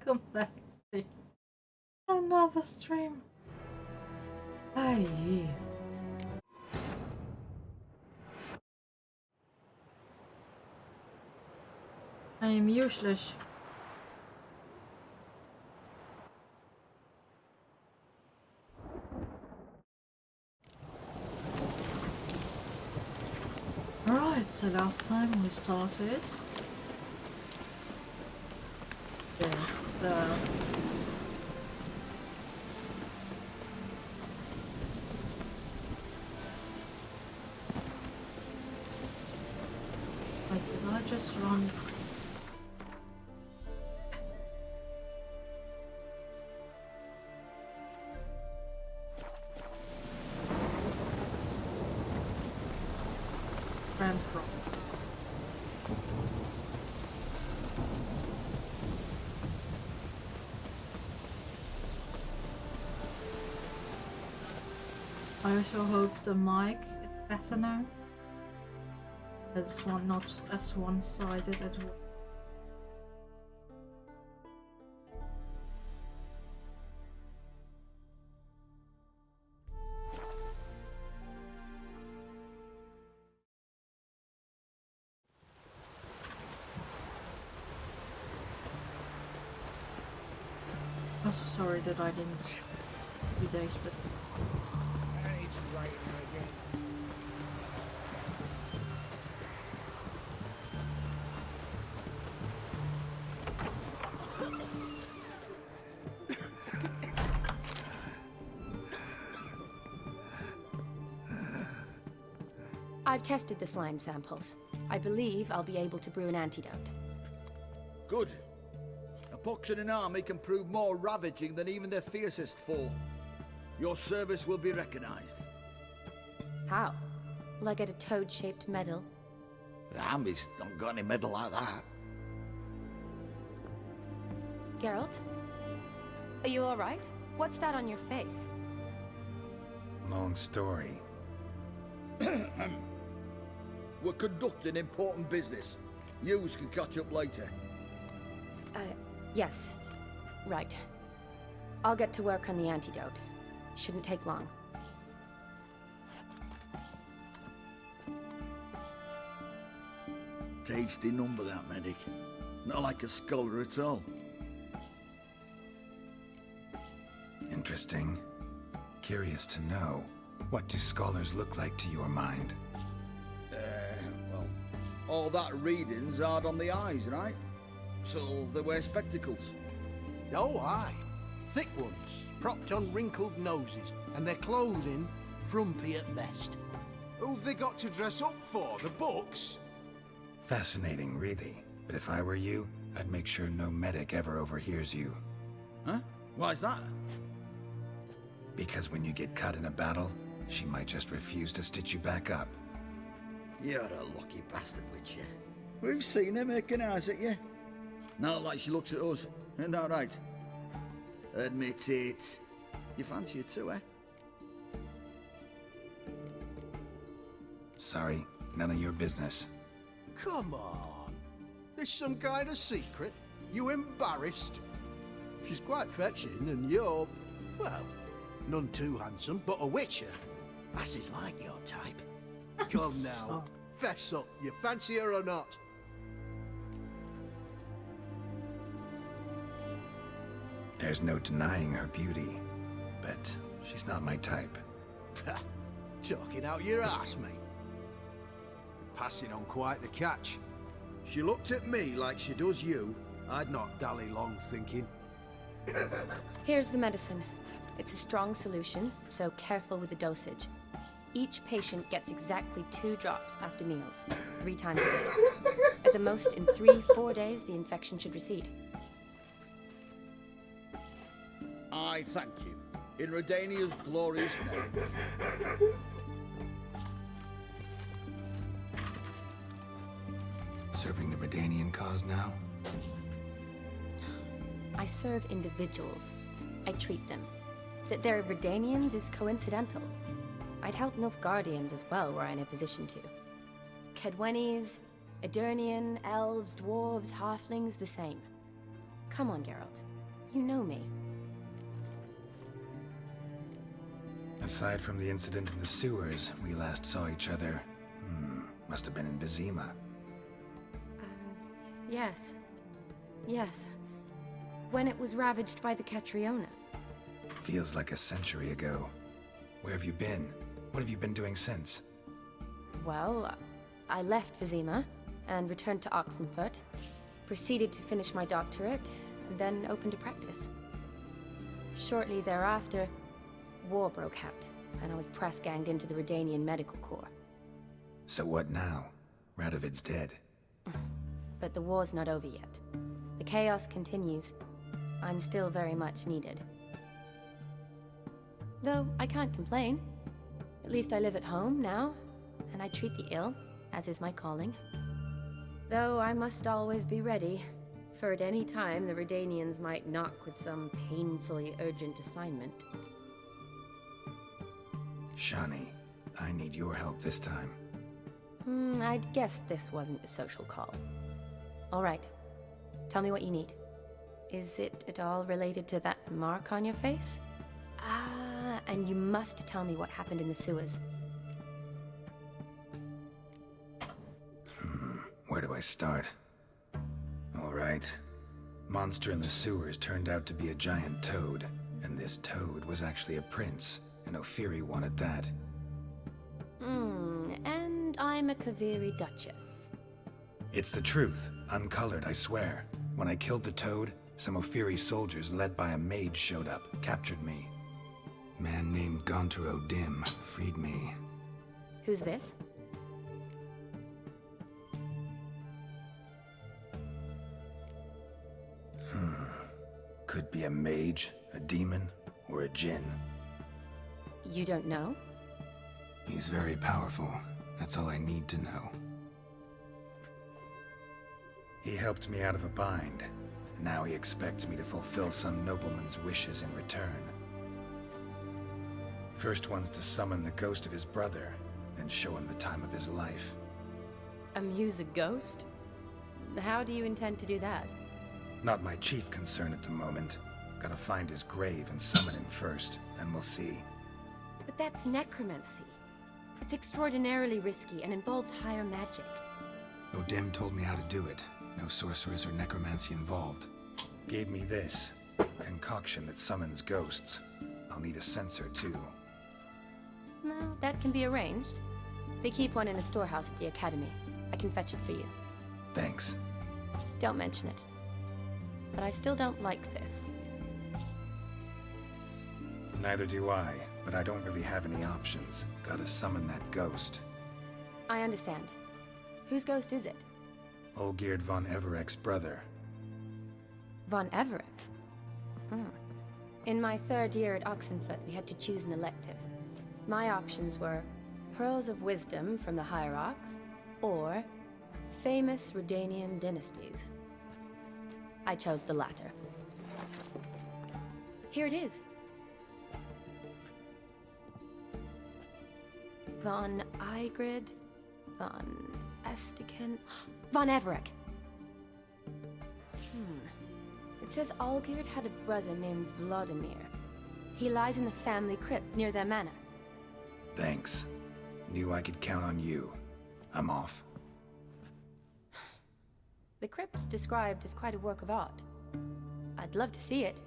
Welcome back to another stream. Aye. I am useless. Right, so last time we started the like, did I just run? Ran from. I also hope the mic is better now. It's not as one-sided at all. I'm so sorry that I didn't a few days, but It's raining again. I've tested the slime samples. I believe I'll be able to brew an antidote. Good. A pox in an army can prove more ravaging than even their fiercest foe. Your service will be recognized. How? Will I get a toad-shaped medal? The army's not got any medal like that. Geralt? Are you alright? What's that on your face? Long story. We're conducting important business. Yous can catch up later. Yes. Right. I'll get to work on the antidote. Shouldn't take long. Tasty number, that medic. Not like a scholar at all. Interesting. Curious to know, what do scholars look like to your mind? Well, all that reading's hard on the eyes, right? So they wear spectacles. Oh, aye. Thick ones, propped on wrinkled noses, and their clothing frumpy at best. Who've they got to dress up for? The books? Fascinating, really. But if I were you, I'd make sure no medic ever overhears you. Huh? Why's that? Because when you get caught in a battle, she might just refuse to stitch you back up. You're a lucky bastard, Witcher. We've seen her making eyes at you. Not like she looks at us. Isn't that right? Admit it. You fancy her too, eh? Sorry, none of your business. Come on. There's some kind of secret? You embarrassed? She's quite fetching, and you're, well, none too handsome, but a witcher. Lasses like your type. Come now, fess up. You fancy her or not? There's no denying her beauty, but she's not my type. Talking out your ass, mate. Passing on quite the catch. She looked at me like she does you. I'd not dally long thinking. Here's the medicine. It's a strong solution, so careful with the dosage. Each patient gets exactly 2 drops after meals, 3 times a day. At the most, in 3-4 days, the infection should recede. I thank you. In Redania's glorious name. Serving the Redanian cause now? I serve individuals. I treat them. That they're Redanians is coincidental. I'd help Nilfgaardians as well were I in a position to. Kedwenis, Edirnian, elves, dwarves, halflings, the same. Come on, Geralt. you know me. Aside from the incident in the sewers, we last saw each other. Must have been in Vizima. Yes. Yes. When it was ravaged by the Catriona. Feels like a century ago. Where have you been? What have you been doing since? Well, I left Vizima and returned to Oxenfurt, proceeded to finish my doctorate, and then opened a practice. Shortly thereafter, war broke out, and I was press-ganged into the Redanian Medical Corps. So what now? Radovid's dead. But the war's not over yet. The chaos continues. I'm still very much needed. Though I can't complain. At least I live at home now, and I treat the ill, as is my calling. Though I must always be ready, for at any time the Redanians might knock with some painfully urgent assignment. Shani, I need your help this time. I'd guess this wasn't a social call. All right. Tell me what you need. Is it at all related to that mark on your face? Ah, and you must tell me what happened in the sewers. Where do I start? All right. Monster in the sewers turned out to be a giant toad, and this toad was actually a prince, and Ophiri wanted that. And I'm a Kaviri Duchess. It's the truth, uncolored, I swear. When I killed the toad, some Ophiri soldiers led by a mage showed up, captured me. Man named Gontaro Dim freed me. Who's this? Could be a mage, a demon, or a djinn. You don't know? He's very powerful. That's all I need to know. He helped me out of a bind, and now he expects me to fulfill some nobleman's wishes in return. First one's to summon the ghost of his brother, then show him the time of his life. Amuse a ghost? How do you intend to do that? Not my chief concern at the moment. Gotta find his grave and summon him first, then we'll see. But that's necromancy. It's extraordinarily risky and involves higher magic. Odim told me how to do it. No sorcerers or necromancy involved. Gave me this concoction that summons ghosts. I'll need a censer too. No, that can be arranged. They keep one in a storehouse at the academy. I can fetch it for you. Thanks. Don't mention it. But I still don't like this. Neither do I, but I don't really have any options. Gotta summon that ghost. I understand. Whose ghost is it? Olgierd von Everek's brother. Von Everek? In my third year at Oxenfurt, we had to choose an elective. My options were Pearls of Wisdom from the Hierarchs, or Famous Redanian Dynasties. I chose the latter. Here it is. Von Igrid, von Estiken, von Everek. It says Olgierd had a brother named Vlodimir. He lies in the family crypt near their manor. Thanks. Knew I could count on you. I'm off. The crypt's described as quite a work of art. I'd love to see it.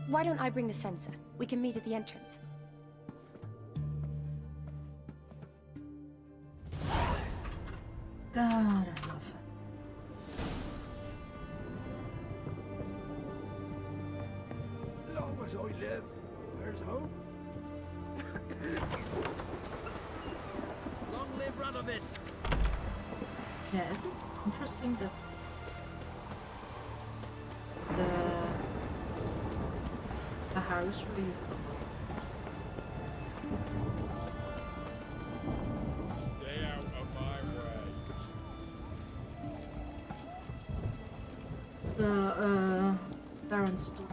Why don't I bring the censer? We can meet at the entrance. God, I love it. Long as I live, there's hope. Long live Radovid! Yeah, isn't it interesting that the house where you Stay out of my way. the Baron's store.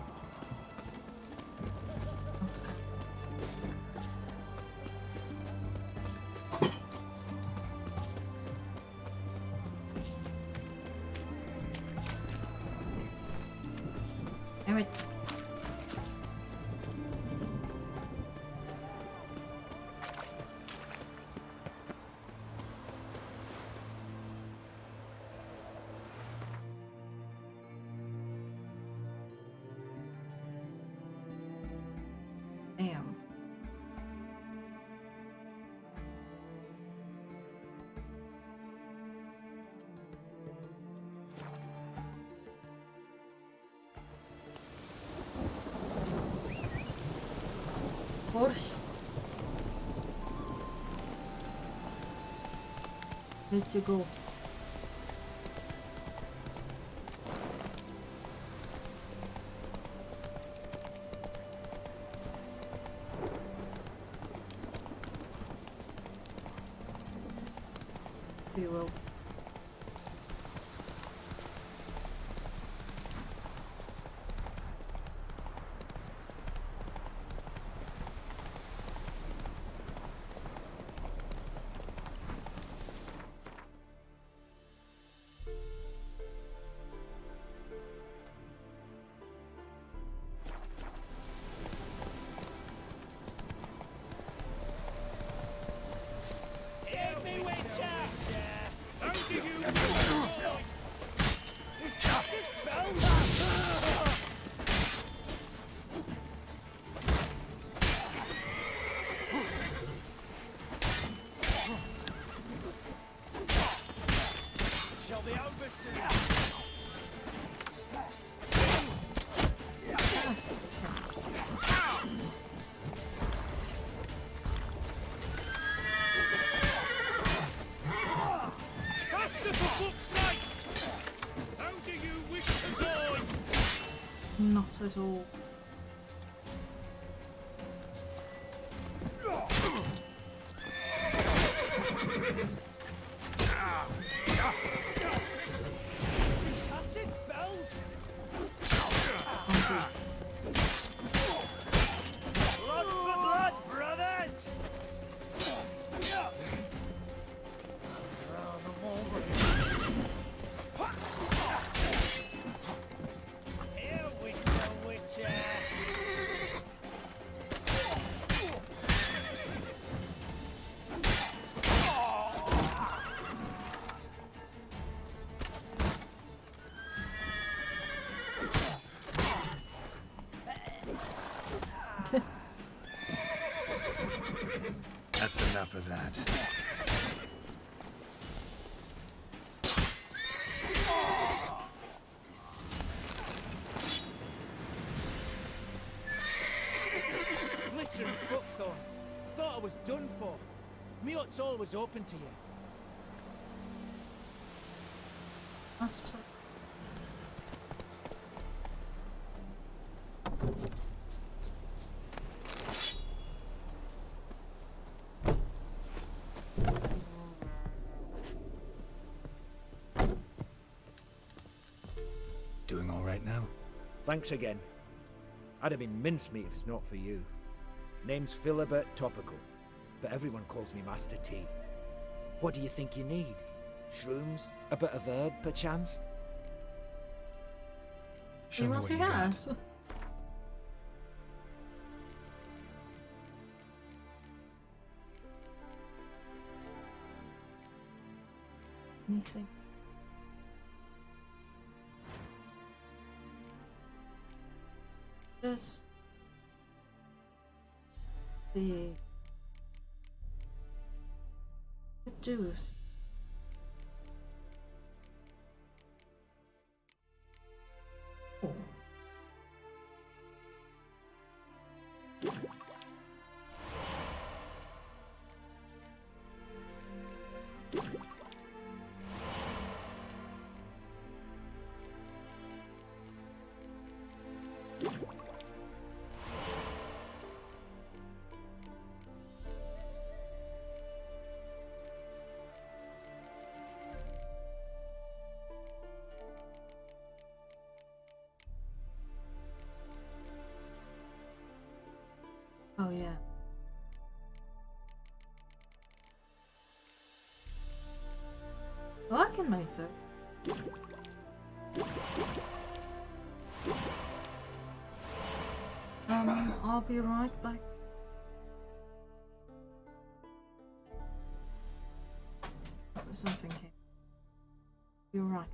Damn it. course. Let's go. We will. Save me, Witcher! How do you He's casted spells! It shall be over soon. Faster for fuck's sake! How do you wish to die? Not at all. He's casted spells! Blood for blood, brothers! Here, Witcher! That's enough of that. Listen, Buckthorn. I thought I was done for. Me hut's always open to you. Master. Doing all right now? Thanks again. I'd have been mincemeat if it's not for you. Name's Philibert Topical, but everyone calls me Master T. What do you think you need? Shrooms? A bit of herb, perchance? Show me what what he you got. has. Anything. Just the juice. Oh. Oh yeah. Well, I can make that. I'll be right back. Something here. You're right.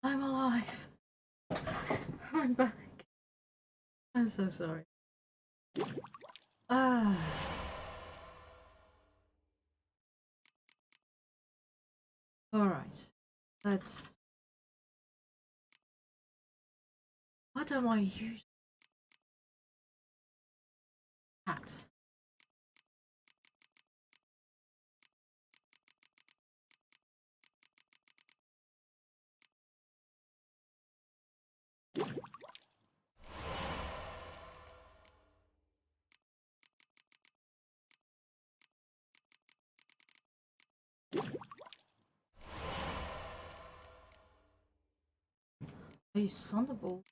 I'm alive. I'm back. I'm so sorry. Ah. Alright. Let's... What am I using? Hat. These Thunderbolt.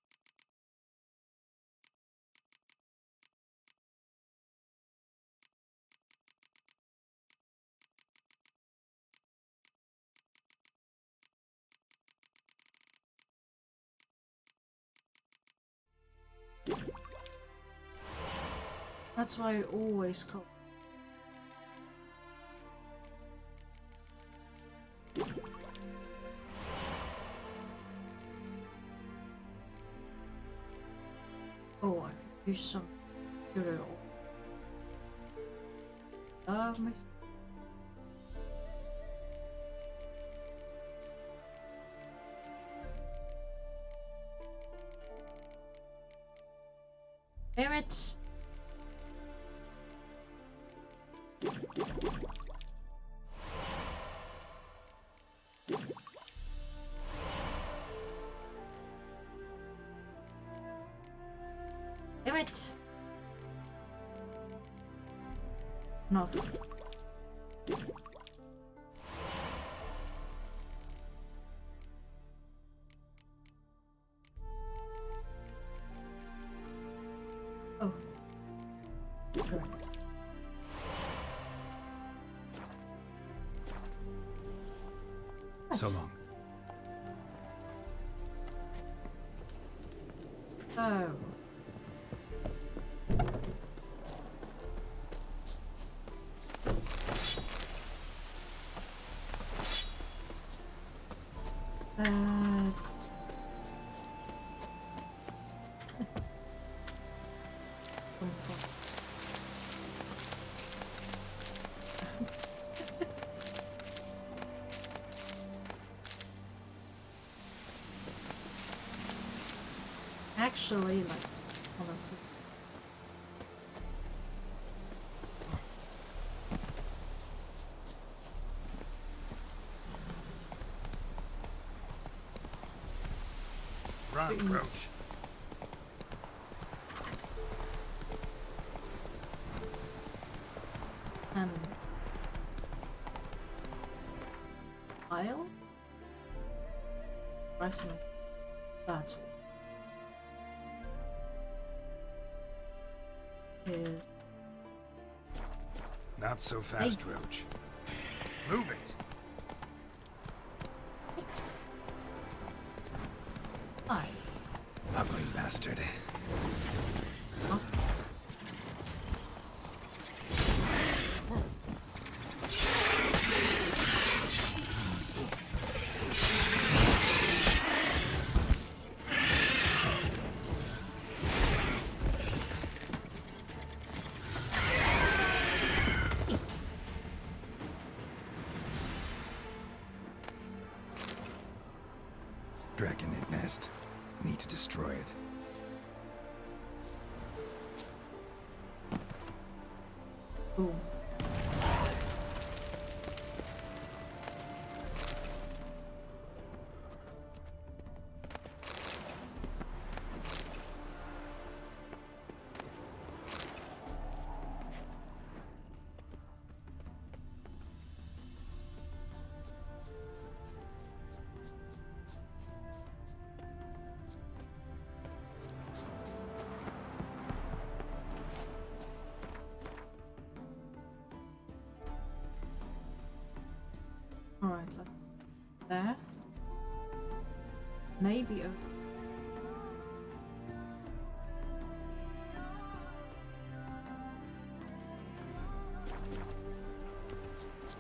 That's why I always call. Oh, I could use some material. Me. Damn it! Damn it! No. Oh. Right. So long. Oh. That's... Actually, like, honestly. Run, Roach. And I'll try some battle. Is Not so fast, Thanks. Roach. Move it. I. Ugly bastard. Huh? Dragonid nest. Need to destroy it. Boom. Alright, there. Maybe over.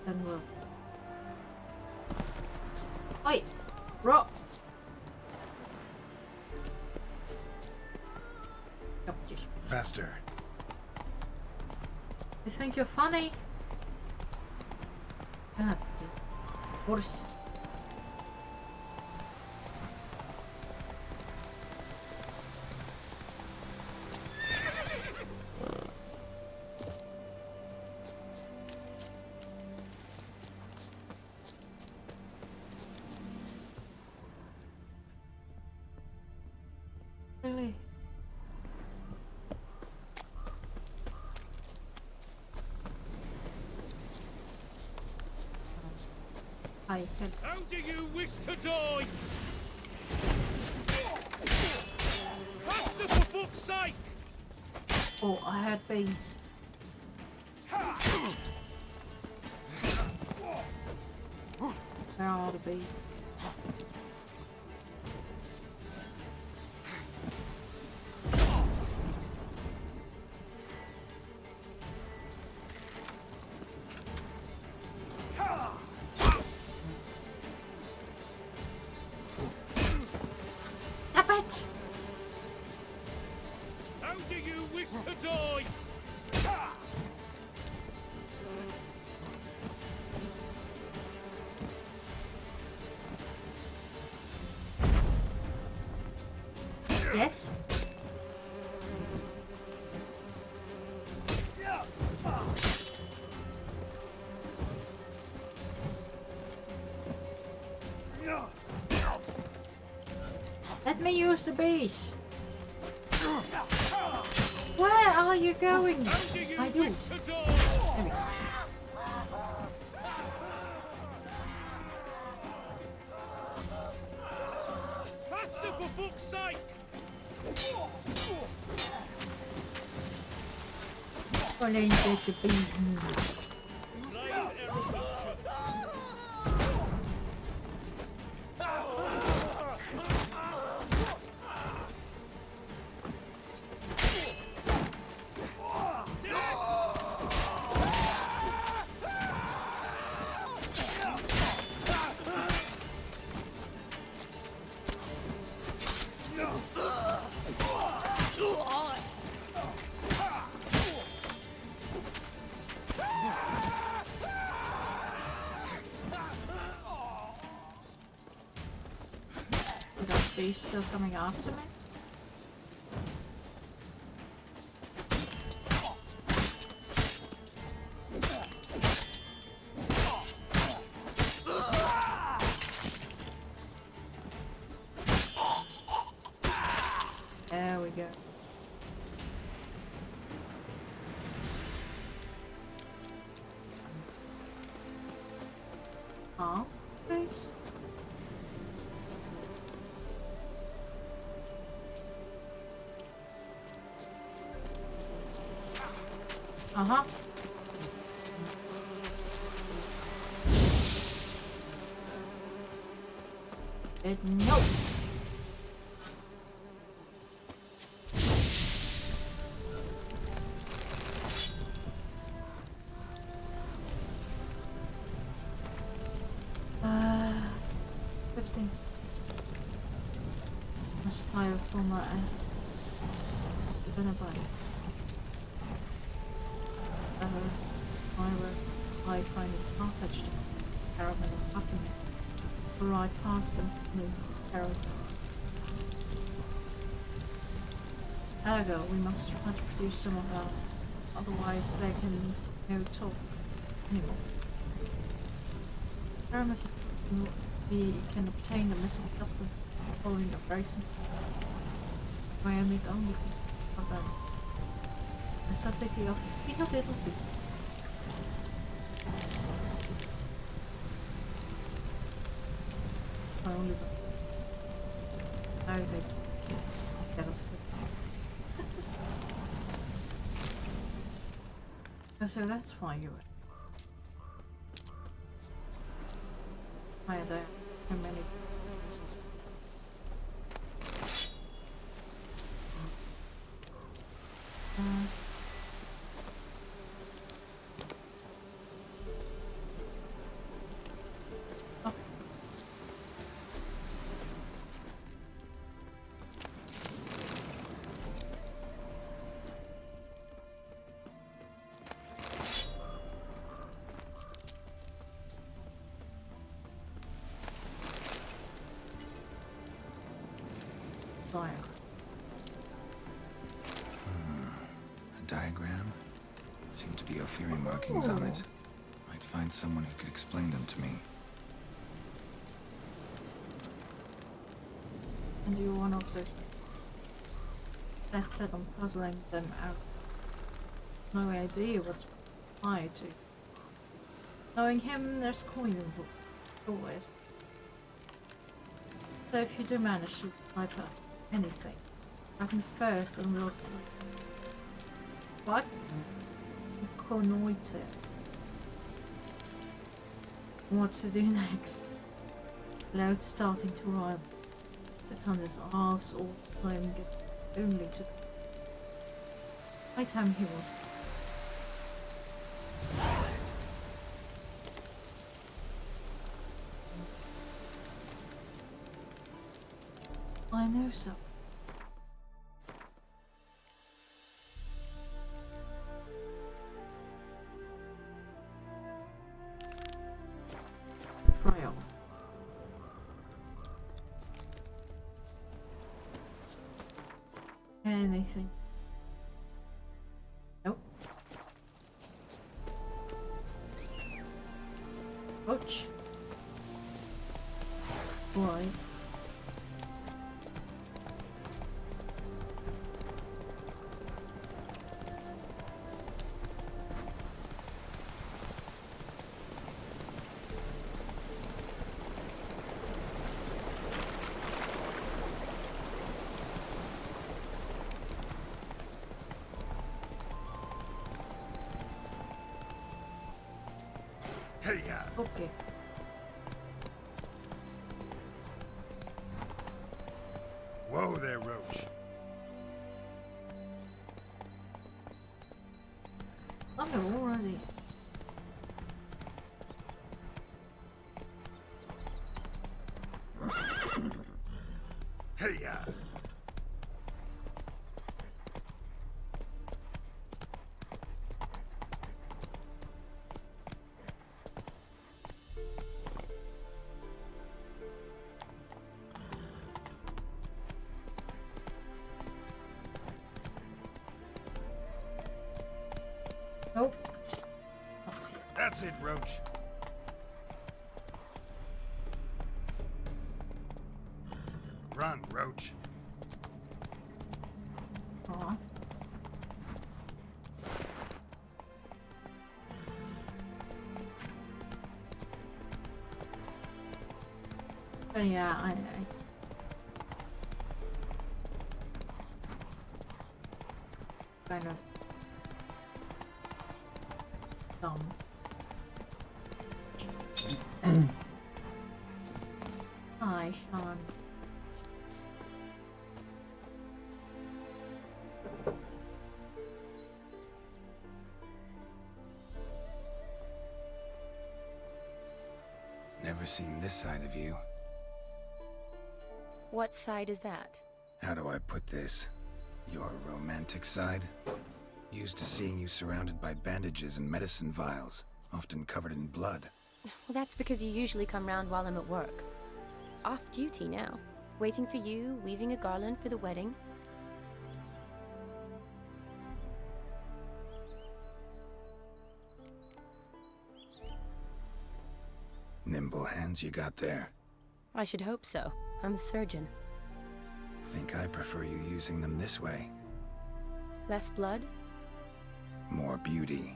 Then we'll. Wait! Rock! faster. You think you're funny? God, horse. Really? I can. How do you wish to die? Faster, for fuck's sake! Oh, I had base. There ought to be. Stop it! How do you wish to die? Yes? Let me use the base. Where are you going? How do you I do. wish to die? There we go. Faster, for fuck's sake! Alleen get the base. Blame eruption. That base still coming after me? There we go. Huh? Base? Uh-huh. No. 15. Must apply a former Vlodimir. I find it far-fetched. Caravan of happiness. To ride past them with terror. Ergo, we must try to produce some of our, otherwise they can no talk anymore. Experiments we can obtain the missing substance following a very simple bionic only of the necessity of little bit. Only very big. Devastating. So that's why you were. Why are there so many? Okay. diagram. A diagram? Seem to be Ophiri markings on it. Might find someone who could explain them to me. And you're one of the that set on puzzling them out. No idea what's applied to. Knowing him, there's coin involved. It. So if you do manage to type up anything, I can first unlock what? Chronoite. What to do next? Without starting to rhyme. It's on his ass all the time, get only to by time he was. I know so. Try on. Anything. Nope. Ouch. Why? Hey, yeah. Okay. Whoa there, Roach. I'm already. Hey, yeah. Nope. That's it, Roach. Run, Roach. Aw. But yeah, I kind of dumb. Hi, Sean. Never seen this side of you. What side is that? How do I put this? Your romantic side? Used to seeing you surrounded by bandages and medicine vials, often covered in blood. Well, that's because you usually come round while I'm at work. Off duty now. Waiting for you, weaving a garland for the wedding. Nimble hands you got there. I should hope so. I'm a surgeon. Think I prefer you using them this way. Less blood? More beauty.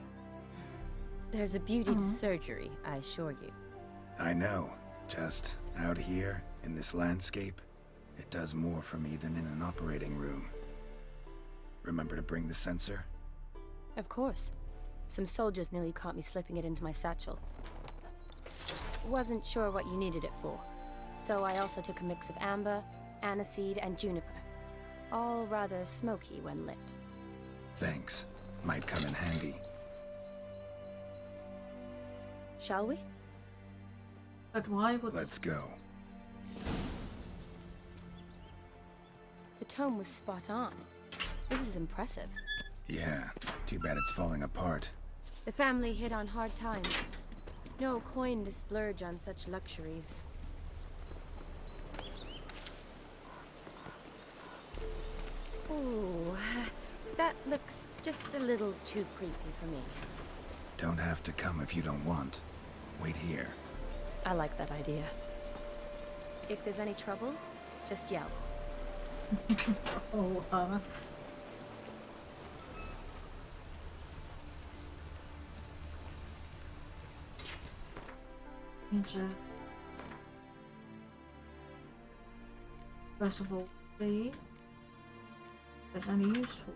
There's a beauty to surgery, I assure you. I know. Just out here, in this landscape, it does more for me than in an operating room. Remember to bring the sensor? Of course. Some soldiers nearly caught me slipping it into my satchel. Wasn't sure what you needed it for, so I also took a mix of amber, aniseed, and juniper. All rather smoky when lit. Thanks. Might come in handy. Shall we? But why would Let's go. The tome was spot on. This is impressive. Yeah, too bad it's falling apart. The family hit on hard times. No coin to splurge on such luxuries. Ooh, that looks just a little too creepy for me. Don't have to come if you don't want. Wait here. I like that idea. If there's any trouble, just yell. Oh, Ninja. First of all, see if there's any useful.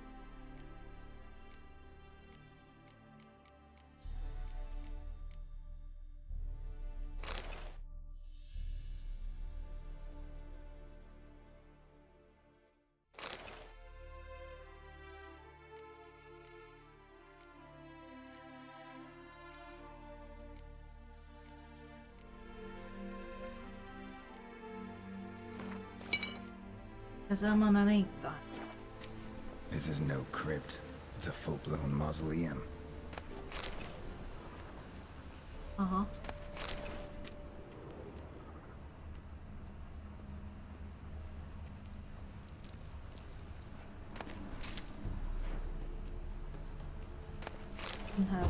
Cause I'm underneath that. This is no crypt. It's a full-blown mausoleum. Uh-huh. And have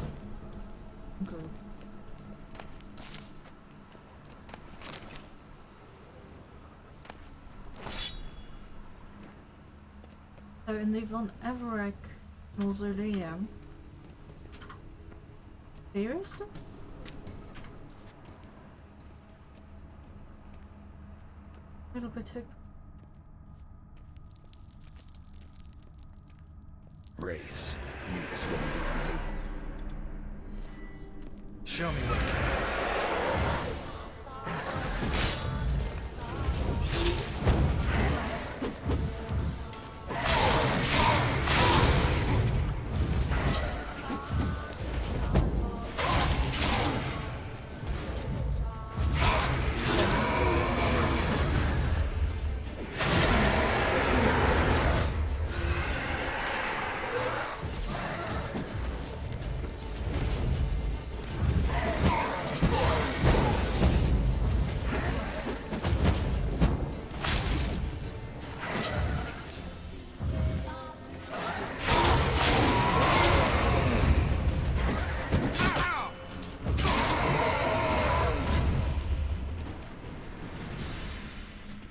good. So in the Von Everett mausoleum, seriously? A little bit too. Race. Knew this wouldn't be easy. Show me what you got.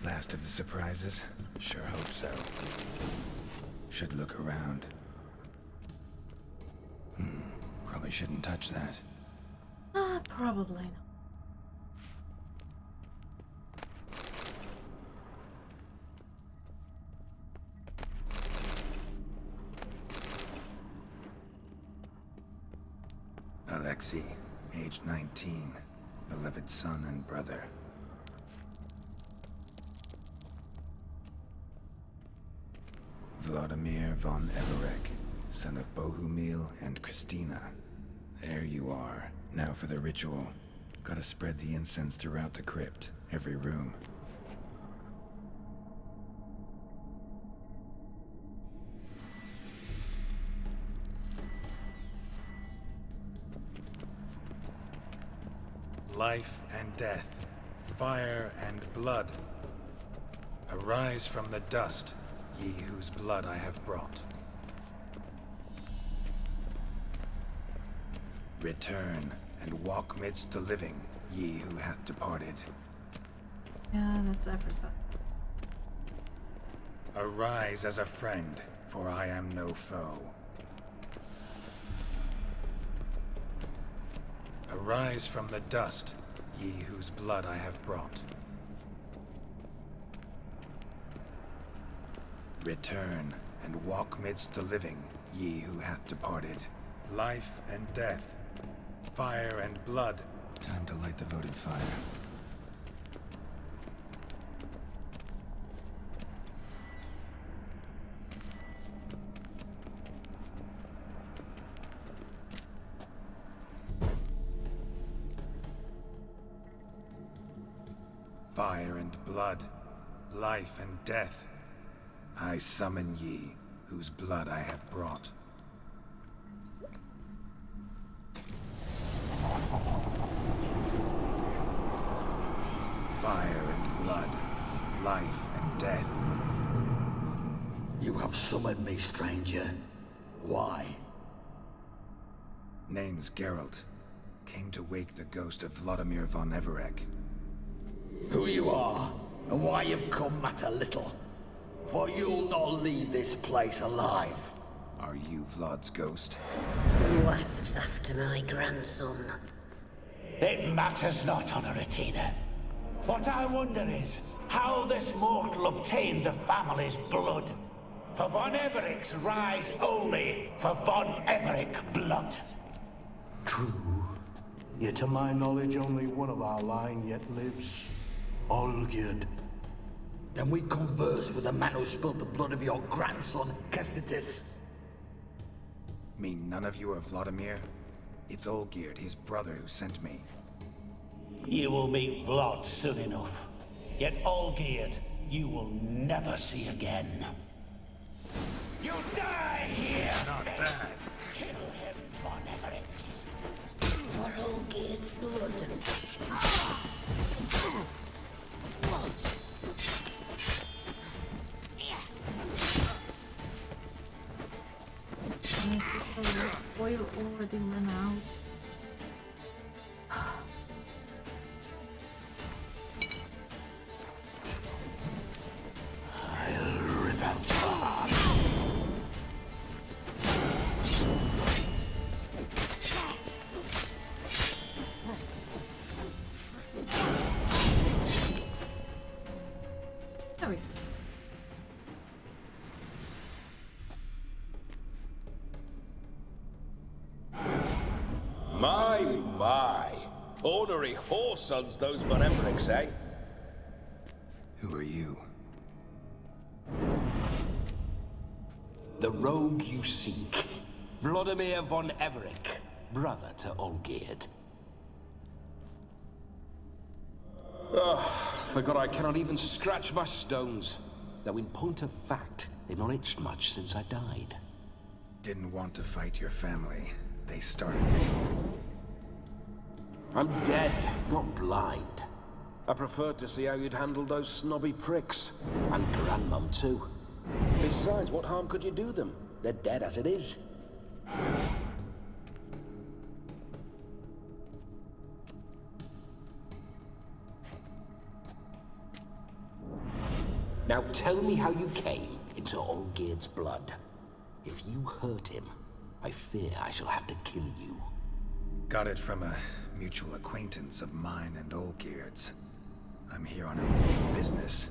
Last of the surprises? Sure hope so. Should look around. Probably shouldn't touch that. Probably not. Alexei, age 19, beloved son and brother. Vlodimir von Everett, son of Bohumil and Christina. There you are. Now for the ritual. Gotta spread the incense throughout the crypt, every room. Life and death, fire and blood. Arise from the dust, ye whose blood I have brought. Return and walk midst the living, ye who hath departed. Yeah, that's everybody. Arise as a friend, for I am no foe. Arise from the dust, ye whose blood I have brought. Return and walk midst the living, ye who hath departed. Life and death, fire and blood. Time to light the votive fire. Fire and blood, life and death. I summon ye, whose blood I have brought. Fire and blood, life and death. You have summoned me, stranger. Why? Name's Geralt. Came to wake the ghost of Vlodimir von Everec. Who you are, and why you've come matter little. For you'll not leave this place alive. Are you Vlod's ghost? Who asks after my grandson? It matters not, Honoratina. What I wonder is how this mortal obtained the family's blood. For von Everic's rise only for von Everec blood. True. Yet to my knowledge, only one of our line yet lives. Olgierd. Then we converse with the man who spilled the blood of your grandson, Kestitis. Mean none of you are Vlodimir? It's Olgierd, his brother, who sent me. You will meet Vlad soon enough. Yet Olgierd, you will never see again. You'll die here! Not bad. Kill him, von Everix. For Olgierd's blood. Oil already ran out. I'll rip out your heart. There we go. My. Ornery whoresons those von Evericks, eh? Who are you? The rogue you seek. Vlodimir von Everec, brother to Olgierd. Forgot I cannot even scratch my stones. Though in point of fact, they've not itched much since I died. Didn't want to fight your family. They started it. I'm dead, not blind. I preferred to see how you'd handle those snobby pricks. And Grandmum, too. Besides, what harm could you do them? They're dead as it is. Now tell me how you came into Olgierd's blood. If you hurt him, I fear I shall have to kill you. Got it from a mutual acquaintance of mine and Olgierd's. I'm here on a business.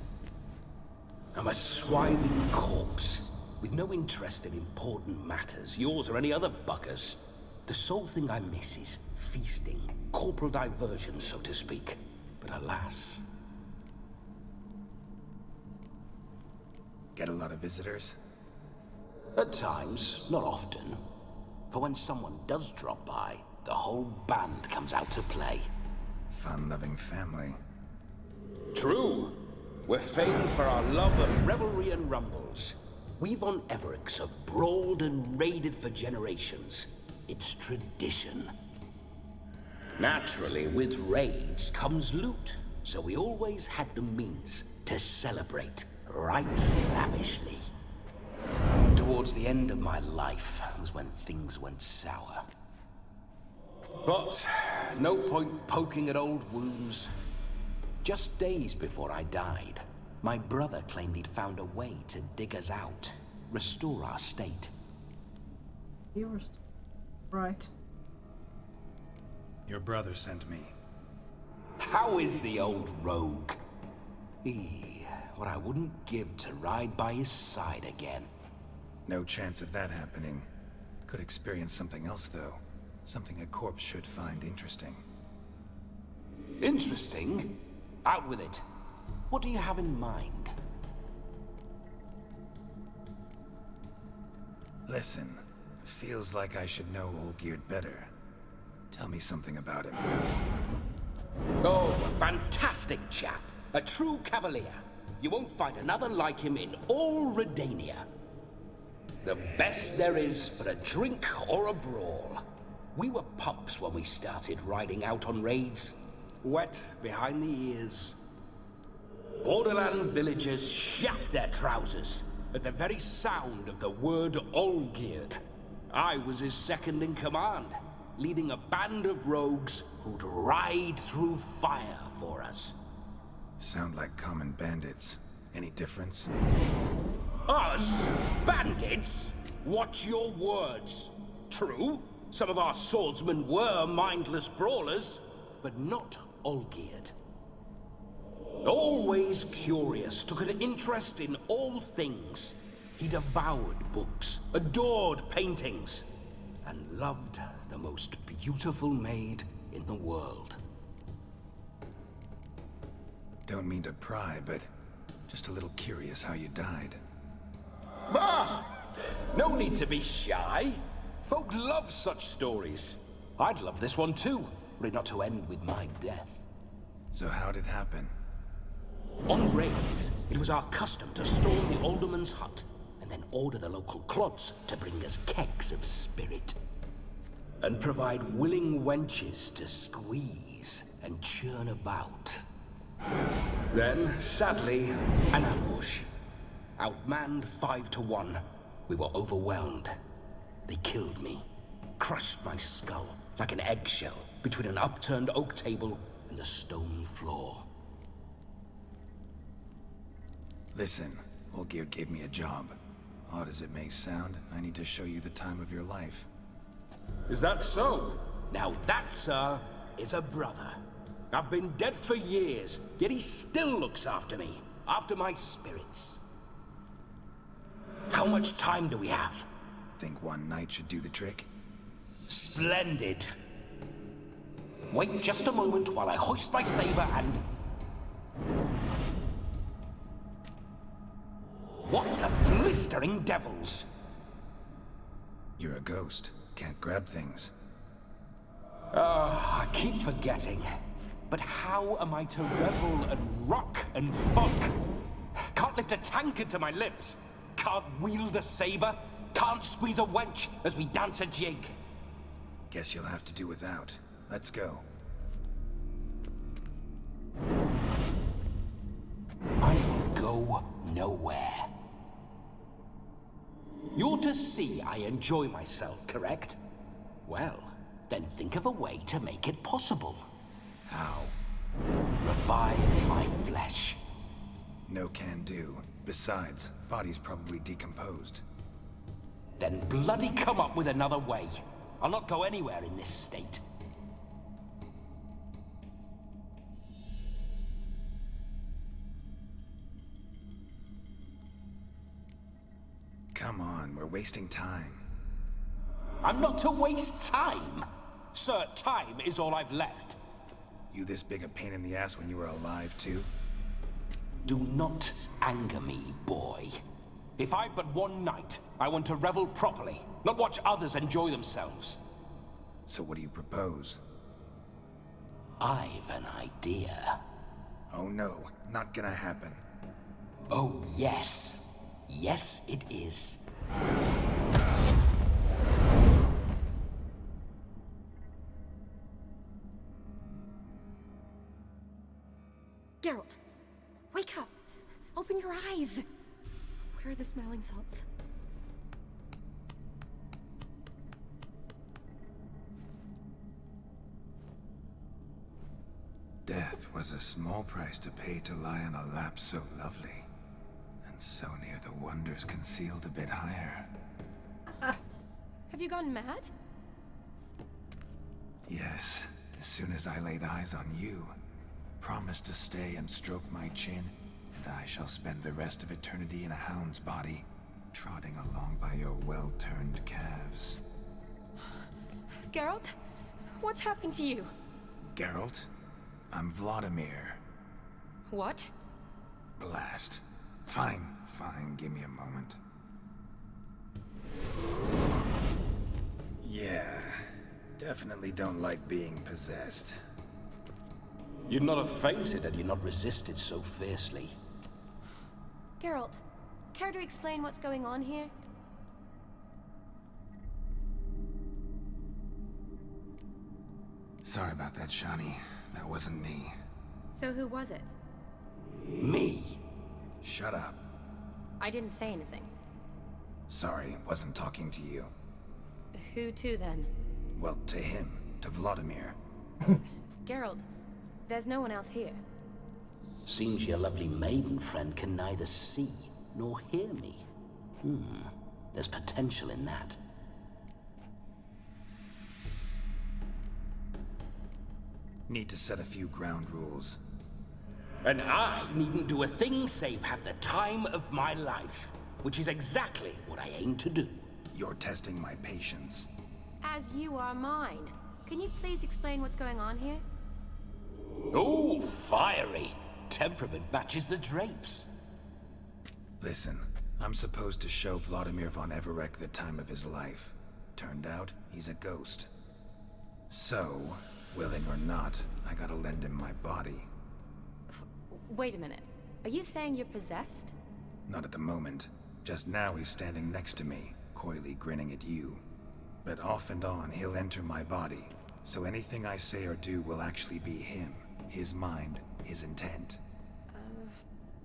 I'm a swithing corpse, with no interest in important matters, yours or any other buggers. The sole thing I miss is feasting, corporal diversion, so to speak. But alas... Get a lot of visitors? At times, not often. For when someone does drop by, the whole band comes out to play. Fun-loving family. True. We're famed for our love of revelry and rumbles. We von Evericks have brawled and raided for generations. It's tradition. Naturally, with raids comes loot, so we always had the means to celebrate right lavishly. Towards the end of my life was when things went sour. But no point poking at old wounds. Just days before I died, my brother claimed he'd found a way to dig us out, restore our state. Yours. Right. Your brother sent me. How is the old rogue? What I wouldn't give to ride by his side again. No chance of that happening. Could experience something else, though. Something a corpse should find interesting. Interesting? Out with it. What do you have in mind? Listen, feels like I should know Olgierd better. Tell me something about him. Oh, a fantastic chap. A true cavalier. You won't find another like him in all Redania. The best there is for a drink or a brawl. We were pups when we started riding out on raids. Wet behind the ears. Borderland villagers shat their trousers. at the very sound of the word Olgierd. I was his second in command, leading a band of rogues who'd ride through fire for us. Sound like common bandits. Any difference? Us? Bandits? Watch your words. True, some of our swordsmen were mindless brawlers, but not Olgierd. Always curious, took an interest in all things. He devoured books, adored paintings, and loved the most beautiful maid in the world. Don't mean to pry, but just a little curious how you died. Ah! No need to be shy. Folk love such stories. I'd love this one too, were it not to end with my death. So how'd it happen? On raids, it was our custom to storm the alderman's hut, and then order the local clods to bring us kegs of spirit. And provide willing wenches to squeeze and churn about. Then, sadly, an ambush. Outmanned 5 to 1, we were overwhelmed. They killed me, crushed my skull like an eggshell between an upturned oak table and the stone floor. Listen, Olgierd gave me a job. Odd as it may sound, I need to show you the time of your life. Is that so? Now that, sir, is a brother. I've been dead for years, yet he still looks after me, after my spirits. How much time do we have? Think one night should do the trick? Splendid. Wait just a moment while I hoist my saber and... What the blistering devils? You're a ghost. Can't grab things. I keep forgetting. But how am I to revel and rock and funk? Can't lift a tankard to my lips. Can't wield a saber. Can't squeeze a wench as we dance a jig. Guess you'll have to do without. Let's go. I will go nowhere. You're to see I enjoy myself, correct? Well, then think of a way to make it possible. How? Revive my flesh. No can do. Besides, body's probably decomposed. Then bloody come up with another way. I'll not go anywhere in this state. Come on, we're wasting time. I'm not to waste time. Sir, time is all I've left. You this big a pain in the ass when you were alive, too? Do not anger me, boy. If I've but one night, I want to revel properly, not watch others enjoy themselves. So what do you propose? I've an idea. Oh no, not gonna happen. Oh yes. Yes, it is. Geralt, wake up! Open your eyes! Where are the smelling salts? Death was a small price to pay to lie on a lap so lovely, and so near the wonders concealed a bit higher. Have you gone mad? Yes, as soon as I laid eyes on you, promise to stay and stroke my chin, and I shall spend the rest of eternity in a hound's body, trotting along by your well-turned calves. Geralt? What's happened to you? Geralt? I'm Vlodimir. What? Blast. Fine, give me a moment. Yeah, definitely don't like being possessed. You'd not have fainted had you not resisted so fiercely. Geralt, care to explain what's going on here? Sorry about that, Shani. That wasn't me. So who was it? Me? Shut up. I didn't say anything. Sorry, wasn't talking to you. Who to then? Well, to him. To Vlodimir. Geralt, there's no one else here. Seems your lovely maiden friend can neither see nor hear me. There's potential in that. Need to set a few ground rules. And I needn't do a thing save have the time of my life, which is exactly what I aim to do. You're testing my patience. As you are mine. Can you please explain what's going on here? Oh, fiery. Temperament matches the drapes. Listen, I'm supposed to show Vlodimir von Everec the time of his life. Turned out, he's a ghost. So, willing or not, I gotta lend him my body. Wait a minute. Are you saying you're possessed? Not at the moment. Just now he's standing next to me, coyly grinning at you. But off and on, he'll enter my body. So anything I say or do will actually be him. His mind, his intent.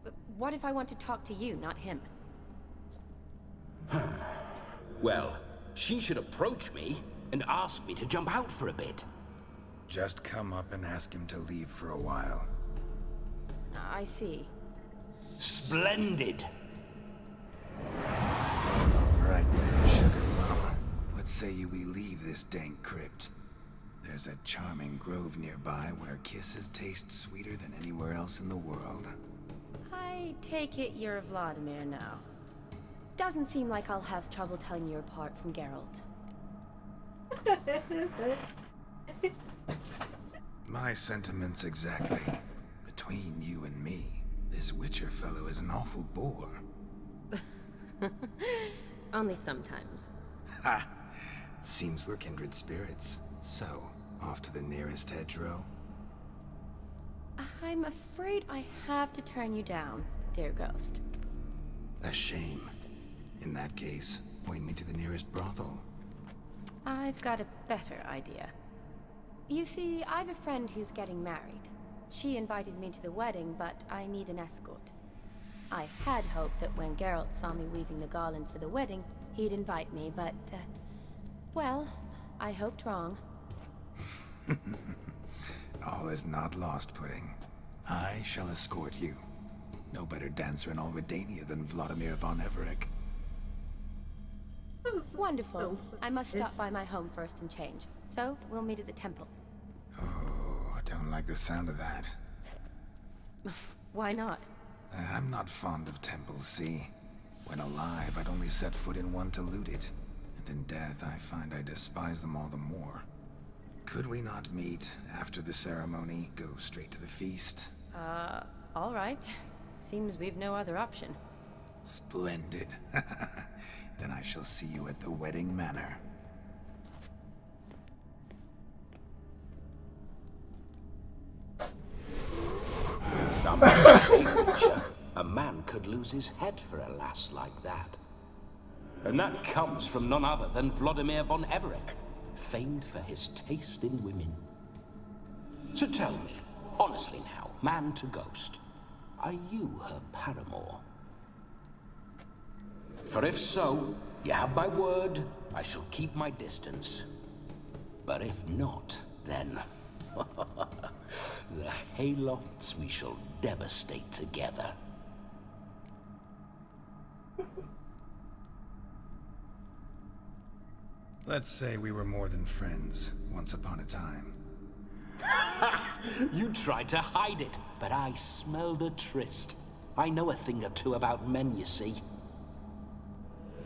But what if I want to talk to you, not him? Well, she should approach me and ask me to jump out for a bit. Just come up and ask him to leave for a while. I see. Splendid! Right then, sugar plum. What say you we leave this dank crypt? There's a charming grove nearby where kisses taste sweeter than anywhere else in the world. I take it you're Vlodimir now. Doesn't seem like I'll have trouble telling you apart from Geralt. My sentiments exactly. Between you and me, this Witcher fellow is an awful bore. Only sometimes. Ha! Seems we're kindred spirits. So, off to the nearest hedgerow? I'm afraid I have to turn you down, dear ghost. A shame. In that case, point me to the nearest brothel. I've got a better idea. You see, I've a friend who's getting married. She invited me to the wedding, but I need an escort. I had hoped that when Geralt saw me weaving the garland for the wedding, he'd invite me, but, well, I hoped wrong. All is not lost, Pudding. I shall escort you. No better dancer in all Redania than Vlodimir von Everec. Wonderful. I must stop by my home first and change. So, we'll meet at the temple. Oh, I don't like the sound of that. Why not? I'm not fond of temples, see? When alive, I'd only set foot in one to loot it. And in death, I find I despise them all the more. Could we not meet after the ceremony, go straight to the feast? All right. Seems we've no other option. Splendid. Then I shall see you at the wedding manor. I must say, Witcher, a man could lose his head for a lass like that. And that comes from none other than Vlodimir von Everec, famed for his taste in women. So tell me, honestly now, man to ghost, are you her paramour? For if so, you have my word, I shall keep my distance. But if not, then the haylofts we shall devastate together. Let's say we were more than friends, once upon a time. You tried to hide it, but I smelled a tryst. I know a thing or two about men, you see.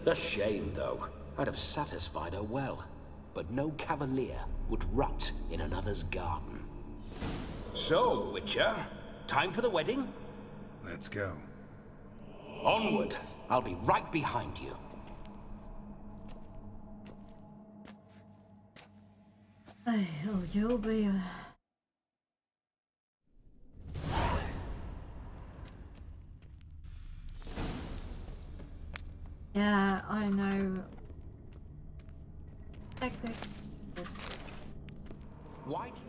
A shame, though. I'd have satisfied her well. But no cavalier would rot in another's garden. So, Witcher, time for the wedding? Let's go. Onward. I'll be right behind you. Oh, you'll be Yeah, I know. Hectic. Why do you...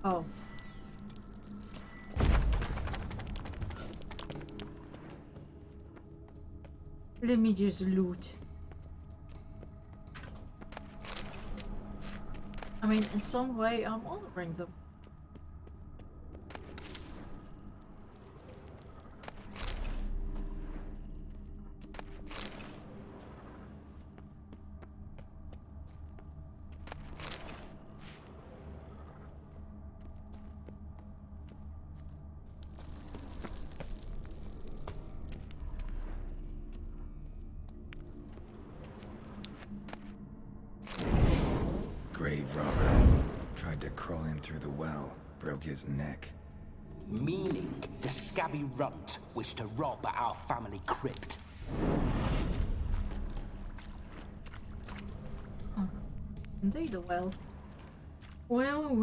Oh. Let me just loot. I mean, in some way, I'm honoring them. Grave robber. Tried to crawl in through the well. Broke his neck. Meaning the scabby runt wished to rob our family crypt. Indeed, a well. Well.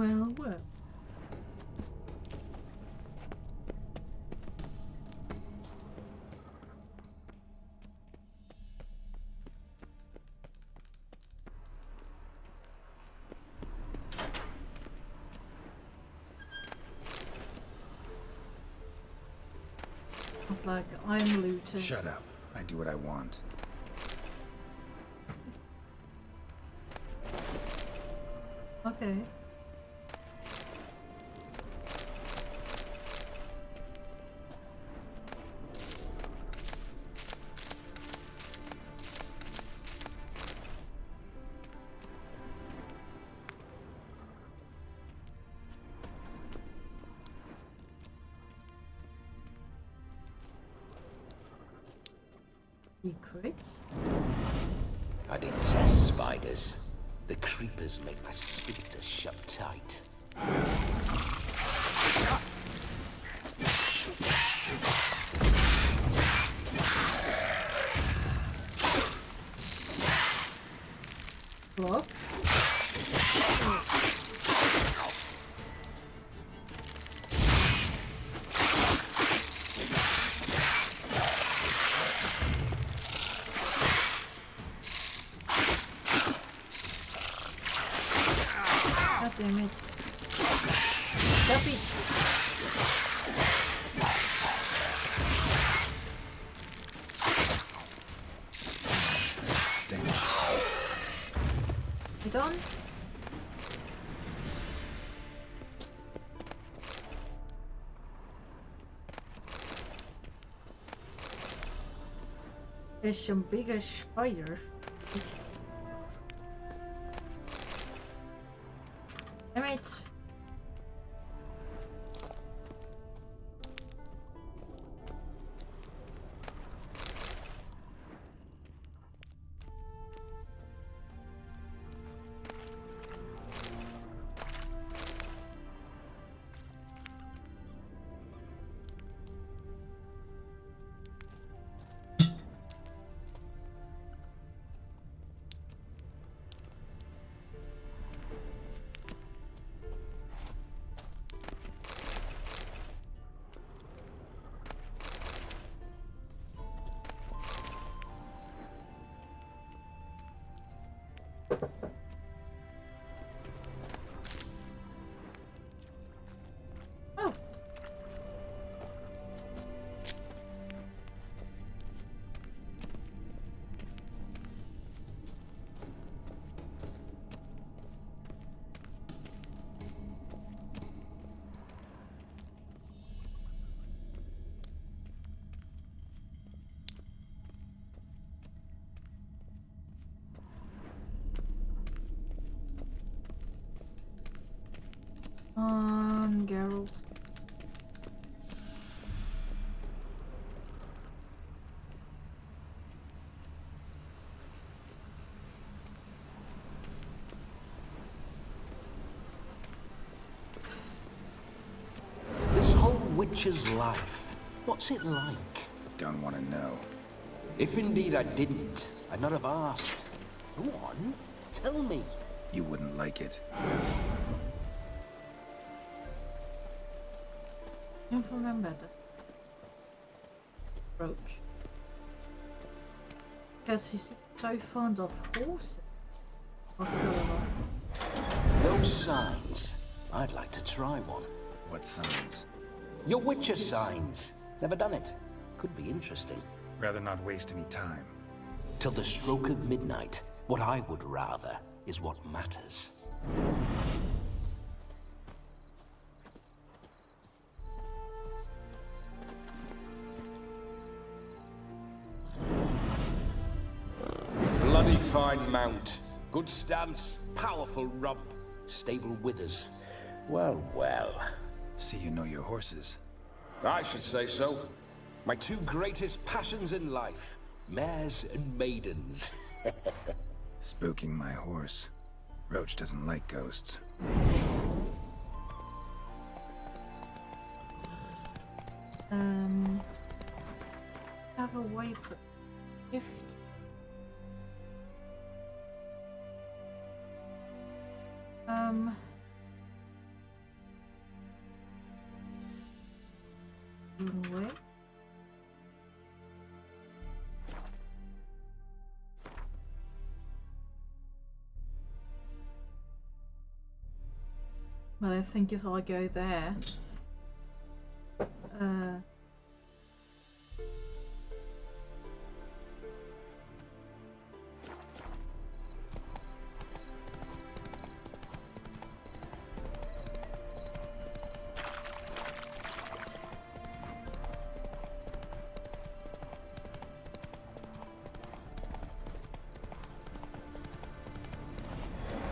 It's like I'm looting. Shut up. I do what I want. Okay. Secrets? I detest spiders. The creepers make my sphincter shut tight. Block? God damn it. Stop it! You done? There's some bigger spider. Damn it! Oh! Geralt. This whole witcher's life, what's it like? Don't want to know. If indeed I didn't, I'd not have asked. Go on, tell me. You wouldn't like it. I don't remember the approach. Because he's so fond of horses. Or still alive. Those signs, I'd like to try one. What signs? Your Witcher signs. Never done it. Could be interesting. Rather not waste any time. Till the stroke of midnight, what I would rather is what matters. Bloody fine mount. Good stance, powerful rump, stable withers. Well, well. See you know your horses. I should say so. My two greatest passions in life. Mares and maidens. Spooking my horse. Roach doesn't like ghosts. Have a way for gift. Anyway. Well, I think if I go there,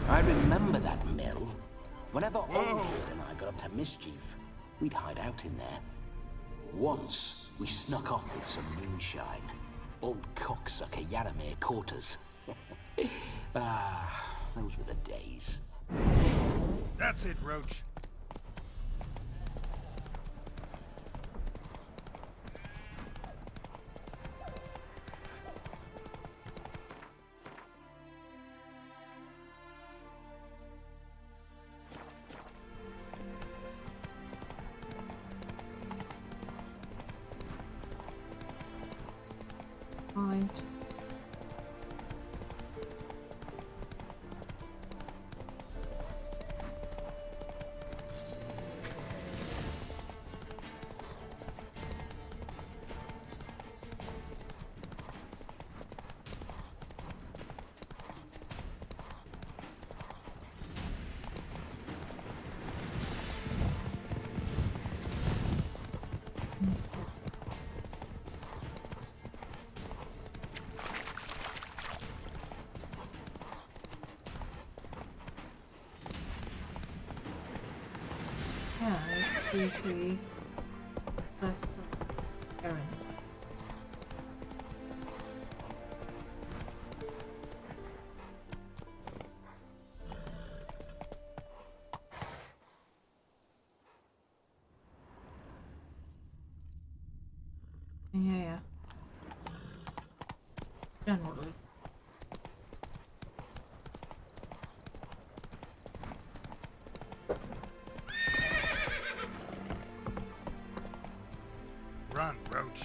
I remember that mill. Whenever Olgerd and I got up to mischief, we'd hide out in there. Once, we snuck off with some moonshine. Old cocksucker Yaramir caught us. Those were the days. That's it, Roach. right. Yeah, it's 3 plus errand. Yeah. Generally. Run, Roach.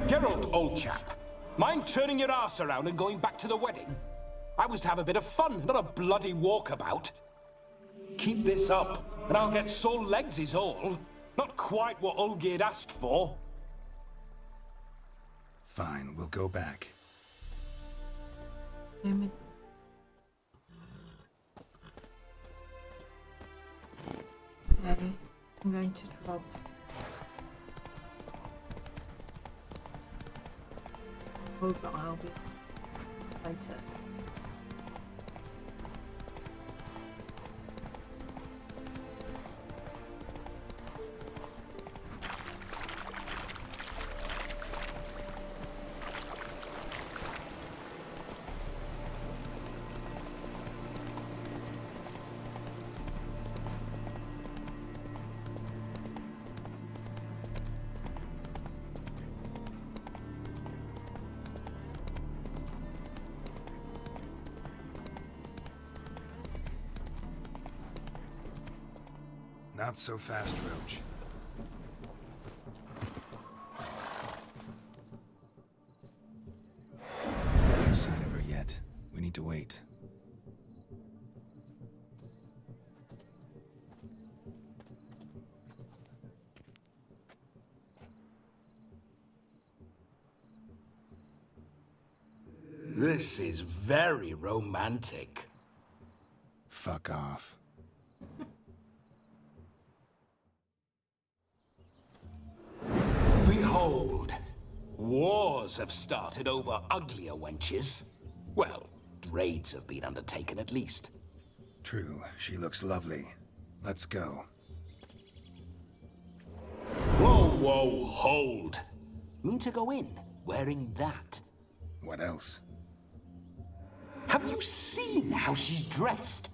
Geralt, old chap. Mind turning your arse around and going back to the wedding? I was to have a bit of fun, not a bloody walkabout. Keep this up, and I'll get sore legs is all. Not quite what Olgerd asked for. Fine, we'll go back. Damn it. Okay, I'm going to drop. Hope I'll be later. Not so fast, Roach. need to wait. This is very romantic. Fuck off. Behold, wars have started over uglier wenches. Well, raids have been undertaken at least. True, she looks lovely. Let's go. Whoa, hold. Mean to go in wearing that? What else? Have you seen how she's dressed?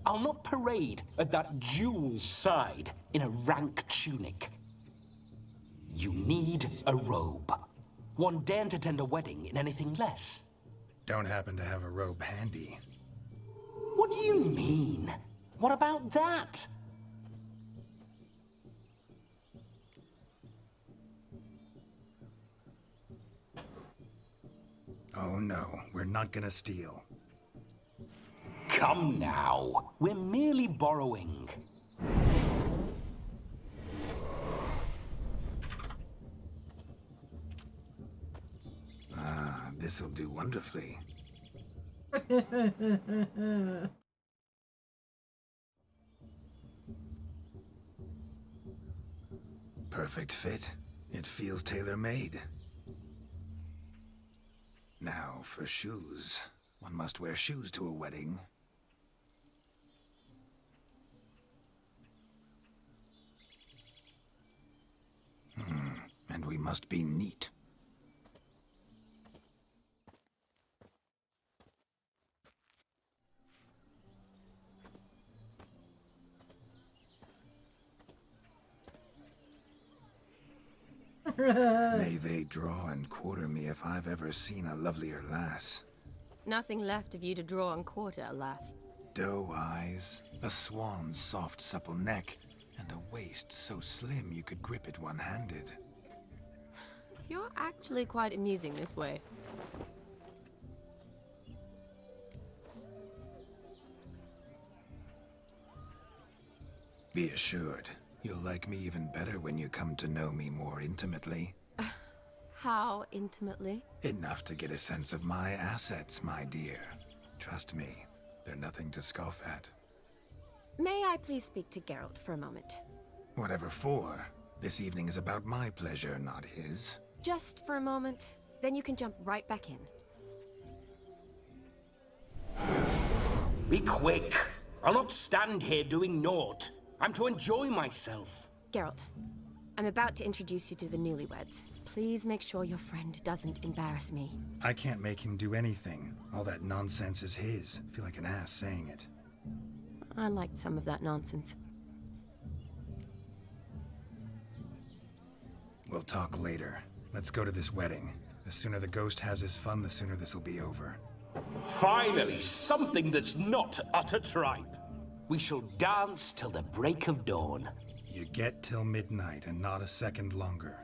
I'll not parade at that jewel's side in a rank tunic. You need a robe. One daren't attend a wedding in anything less. Don't happen to have a robe handy. What do you mean? What about that? Oh no, we're not gonna steal. Come now, we're merely borrowing. Ah, this'll do wonderfully. Perfect fit. It feels tailor-made. Now, for shoes. One must wear shoes to a wedding. And we must be neat. May they draw and quarter me if I've ever seen a lovelier lass. Nothing left of you to draw and quarter, alas. Doe eyes, a swan's soft supple neck, and a waist so slim you could grip it one-handed. You're actually quite amusing this way. Be assured, you'll like me even better when you come to know me more intimately. How intimately? Enough to get a sense of my assets, my dear. Trust me, they're nothing to scoff at. May I please speak to Geralt for a moment? Whatever for. This evening is about my pleasure, not his. Just for a moment, then you can jump right back in. Be quick. I'll not stand here doing naught. I'm to enjoy myself. Geralt, I'm about to introduce you to the newlyweds. Please make sure your friend doesn't embarrass me. I can't make him do anything. All that nonsense is his. I feel like an ass saying it. I liked some of that nonsense. We'll talk later. Let's go to this wedding. The sooner the ghost has his fun, the sooner this'll be over. Finally, something that's not utter tripe. We shall dance till the break of dawn. You get till midnight and not a second longer.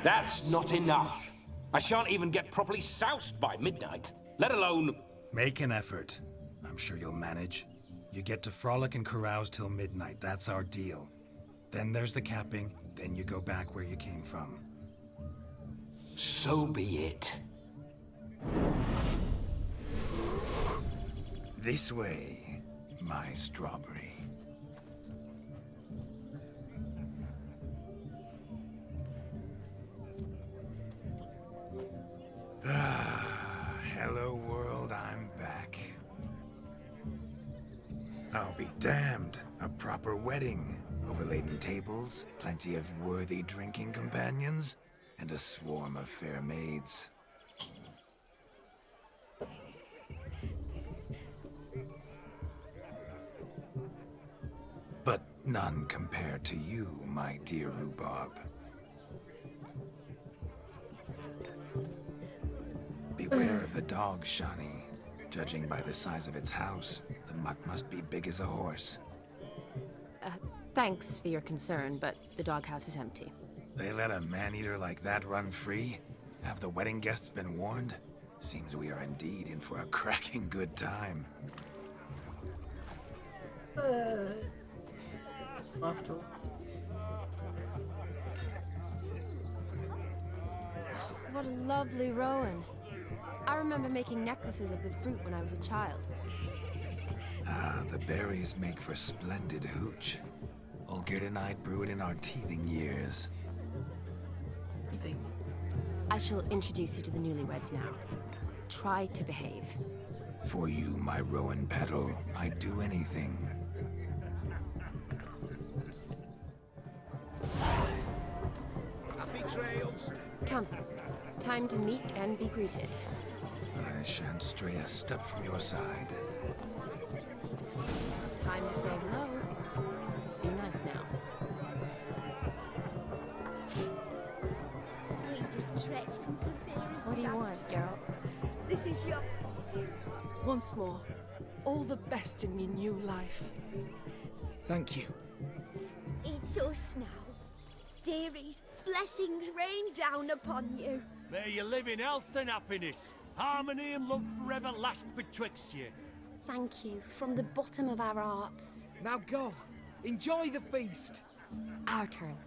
That's not enough. I shan't even get properly soused by midnight, let alone... Make an effort. I'm sure you'll manage. You get to frolic and carouse till midnight, that's our deal. Then there's the capping, then you go back where you came from. So be it. This way, my strawberry. Hello world, I'm back. I'll be damned. A proper wedding. Overladen tables, plenty of worthy drinking companions, and a swarm of fair maids. But none compared to you, my dear rhubarb. Beware of the dog, Shani. Judging by the size of its house, the muck must be big as a horse. Thanks for your concern, but the doghouse is empty. They let a man-eater like that run free? Have the wedding guests been warned? Seems we are indeed in for a cracking good time. After all. What a lovely rowan. I remember making necklaces of the fruit when I was a child. Ah, the berries make for splendid hooch. Olgerd and I brewed in our teething years. I shall introduce you to the newlyweds now. Try to behave. For you, my rowan petal, I'd do anything. Happy trails. Come. Time to meet and be greeted. I shan't stray a step from your side. Time to say hello. Be nice now. What do you want, Geralt? This is your... Once more, all the best in your new life. Thank you. It's us now. Dearies, blessings rain down upon you. May you live in health and happiness. Harmony and love forever last betwixt you. Thank you from the bottom of our hearts. Now go. Enjoy the feast. Our turn.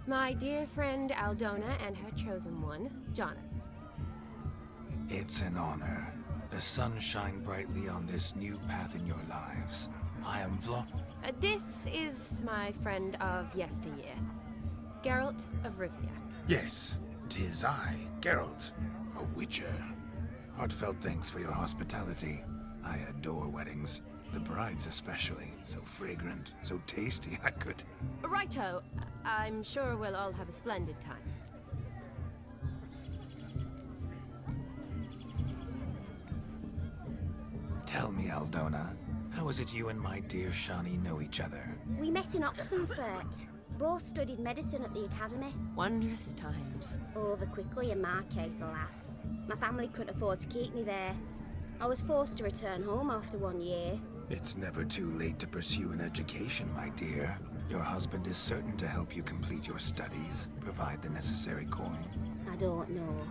My dear friend Aldona and her chosen one, Jonas. It's an honor. The sun shine brightly on this new path in your lives. I am This is my friend of yesteryear, Geralt of Rivia. Yes, 'tis I, Geralt, a witcher. Heartfelt thanks for your hospitality. I adore weddings. The brides especially. So fragrant, so tasty, I could... Righto. I'm sure we'll all have a splendid time. Tell me, Aldona, how is it you and my dear Shani know each other? We met in Oxenfurt. Both studied medicine at the academy. Wondrous times. Over quickly in my case, alas. My family couldn't afford to keep me there. I was forced to return home after 1 year. It's never too late to pursue an education, my dear. Your husband is certain to help you complete your studies, provide the necessary coin. I don't know.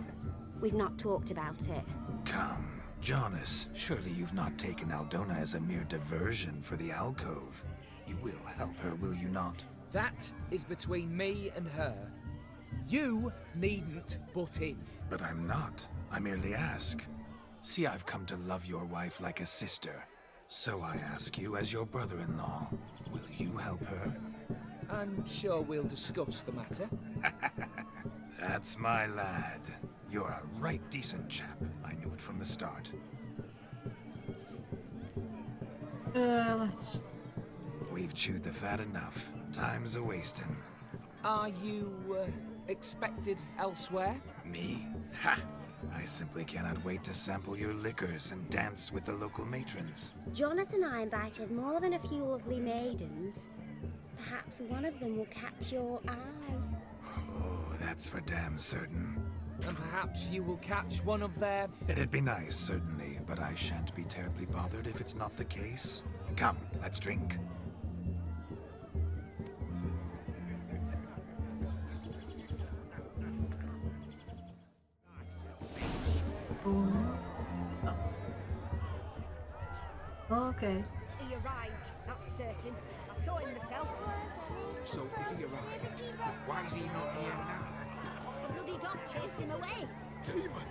We've not talked about it. Come, Jonas, surely you've not taken Aldona as a mere diversion for the alcove. You will help her, will you not? That is between me and her. You needn't butt in. But I'm not. I merely ask. See, I've come to love your wife like a sister. So I ask you as your brother-in-law, will you help her? I'm sure we'll discuss the matter. That's my lad. You're a right decent chap. I knew it from the start. Let's... We've chewed the fat enough. Time's a-wasting. Are you, expected elsewhere? Me? Ha! I simply cannot wait to sample your liquors and dance with the local matrons. Jonas and I invited more than a few lovely maidens. Perhaps one of them will catch your eye. Oh, that's for damn certain. And perhaps you will catch one of their... It'd be nice, certainly, but I shan't be terribly bothered if it's not the case. Come, let's drink. Okay. He arrived, that's certain. I saw him myself. So if he arrived, why is he not here now? The bloody dog chased him away. Demon!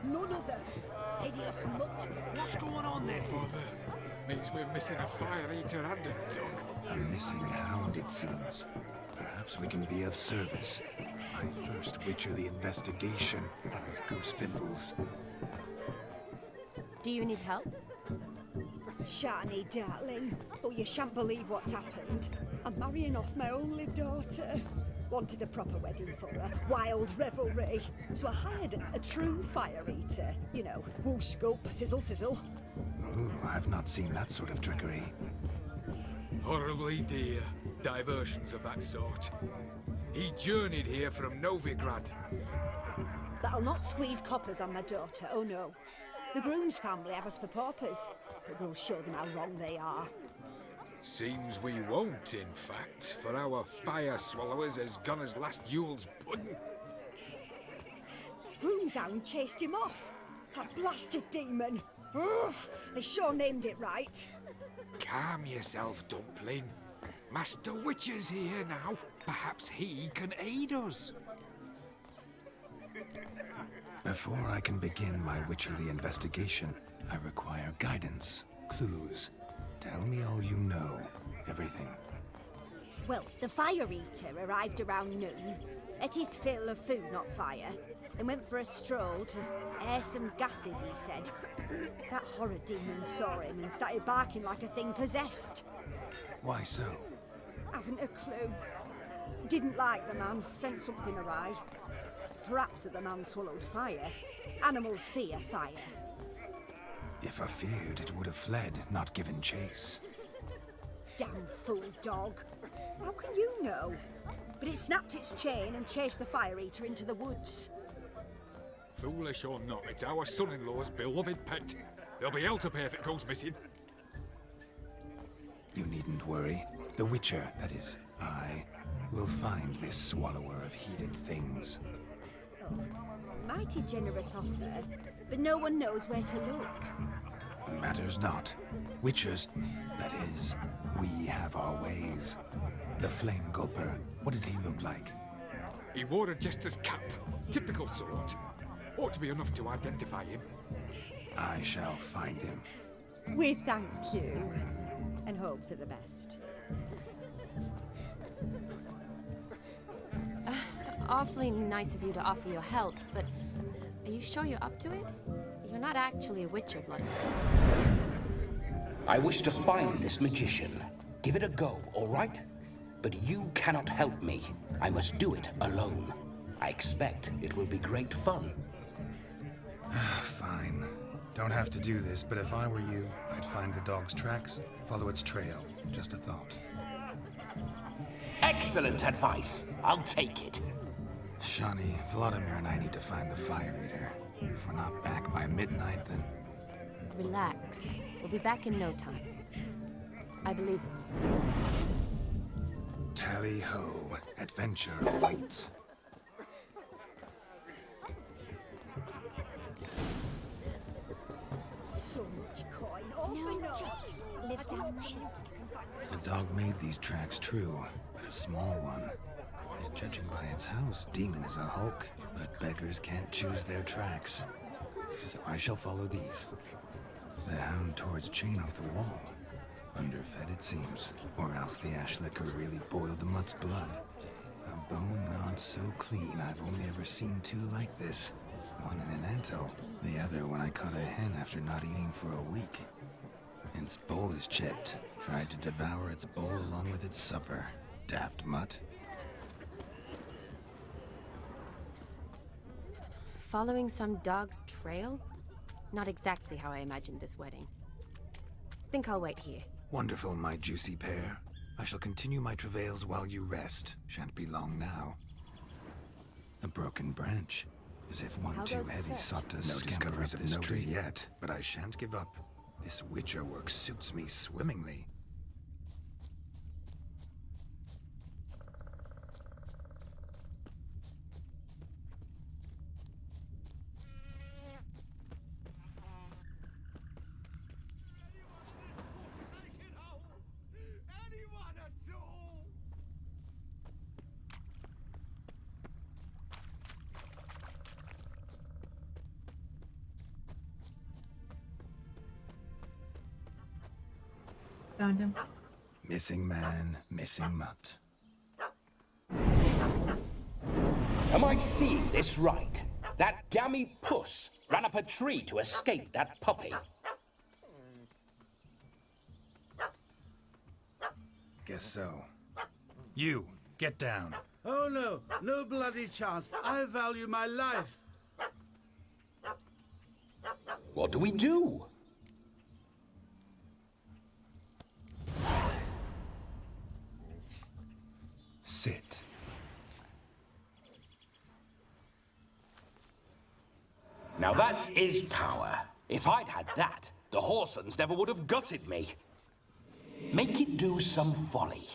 None other. Hideous mutt. What's going on there? Means we're missing a fire eater and a dog. A missing hound, it seems. Perhaps we can be of service. My first witcherly investigation of goose pimples. Do you need help? Shani, darling. Oh, you shan't believe what's happened. I'm marrying off my only daughter. Wanted a proper wedding for her. Wild revelry. So I hired a true fire eater. You know, woo scope, sizzle sizzle. Ooh, I've not seen that sort of trickery. Horribly dear. Diversions of that sort. He journeyed here from Novigrad. But I'll not squeeze coppers on my daughter, oh no. The groom's family have us for paupers, but we'll show them how wrong they are. Seems we won't, in fact, for our fire swallowers has gone as last Yule's pudding. Broomshound chased him off. That blasted demon. Ugh, they sure named it right. Calm yourself, Dumpling. Master Witcher's here now. Perhaps he can aid us. Before I can begin my witcherly investigation, I require guidance, clues. Tell me all you know. Everything. Well, the Fire Eater arrived around noon. Ate his fill of food, not fire. Then went for a stroll to air some gases, he said. That horror demon saw him and started barking like a thing possessed. Why so? Haven't a clue. Didn't like the man, sent something awry. Perhaps that the man swallowed fire. Animals fear fire. If I feared, it would have fled, not given chase. Damn fool dog. How can you know? But it snapped its chain and chased the Fire Eater into the woods. Foolish or not, it's our son-in-law's beloved pet. There'll be hell to pay if it goes missing. You needn't worry. The Witcher, that is, I, will find this swallower of heated things. Oh, mighty generous offer, but no one knows where to look. Matters not. Witchers, that is, we have our ways. The Flame Gulper, what did he look like? He wore a jester's cap. Typical sort. Ought to be enough to identify him. I shall find him. We thank you, and hope for the best. Awfully nice of you to offer your help, but are you sure you're up to it? You're not actually a witcher, Vlodimir. I wish to find this magician. Give it a go, all right? But you cannot help me. I must do it alone. I expect it will be great fun. Fine. Don't have to do this, but if I were you, I'd find the dog's tracks, follow its trail. Just a thought. Excellent advice. I'll take it. Shani, Vlodimir and I need to find the Fire Eater. If we're not back by midnight, then... Relax. We'll be back in no time. I believe in you. Tally-ho. Adventure awaits. So much coin, all for naught. Lives down there. The dog made these tracks true, but a small one. Judging by its house, Demon is a hulk, but beggars can't choose their tracks. So I shall follow these. The hound towards chain off the wall. Underfed it seems, or else the ash liquor really boiled the mutt's blood. A bone gnawed so clean I've only ever seen two like this. One in an anthill, the other when I caught a hen after not eating for a week. Its bowl is chipped. Tried to devour its bowl along with its supper. Daft mutt. Following some dog's trail? Not exactly how I imagined this wedding. Think I'll wait here. Wonderful, my juicy pair. I shall continue my travails while you rest. Shan't be long now. A broken branch. As if one How too goes the heavy search? sought to No scamper up discoveries of this note tree as yet, but I shan't give up. This Witcher work suits me swimmingly. Found him. Missing man, missing mutt. Am I seeing this right? That gammy puss ran up a tree to escape that puppy. Guess so. You, get down. Oh no, no bloody chance. I value my life. What do we do? Sit. Now that is power. If I'd had that, the Horsons never would have gutted me. Make it do some folly.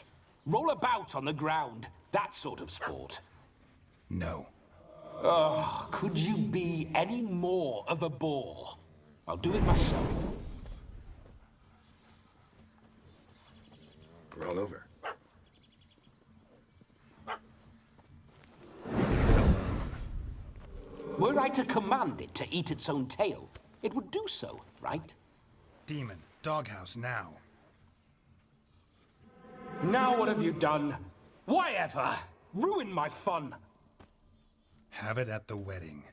Roll about on the ground. That sort of sport. No. Oh, could you be any more of a bore? I'll do it myself. Roll over. Were I to command it to eat its own tail, it would do so, right? Demon, doghouse now. Now what have you done? Why ever? Ruin my fun. Have it at the wedding.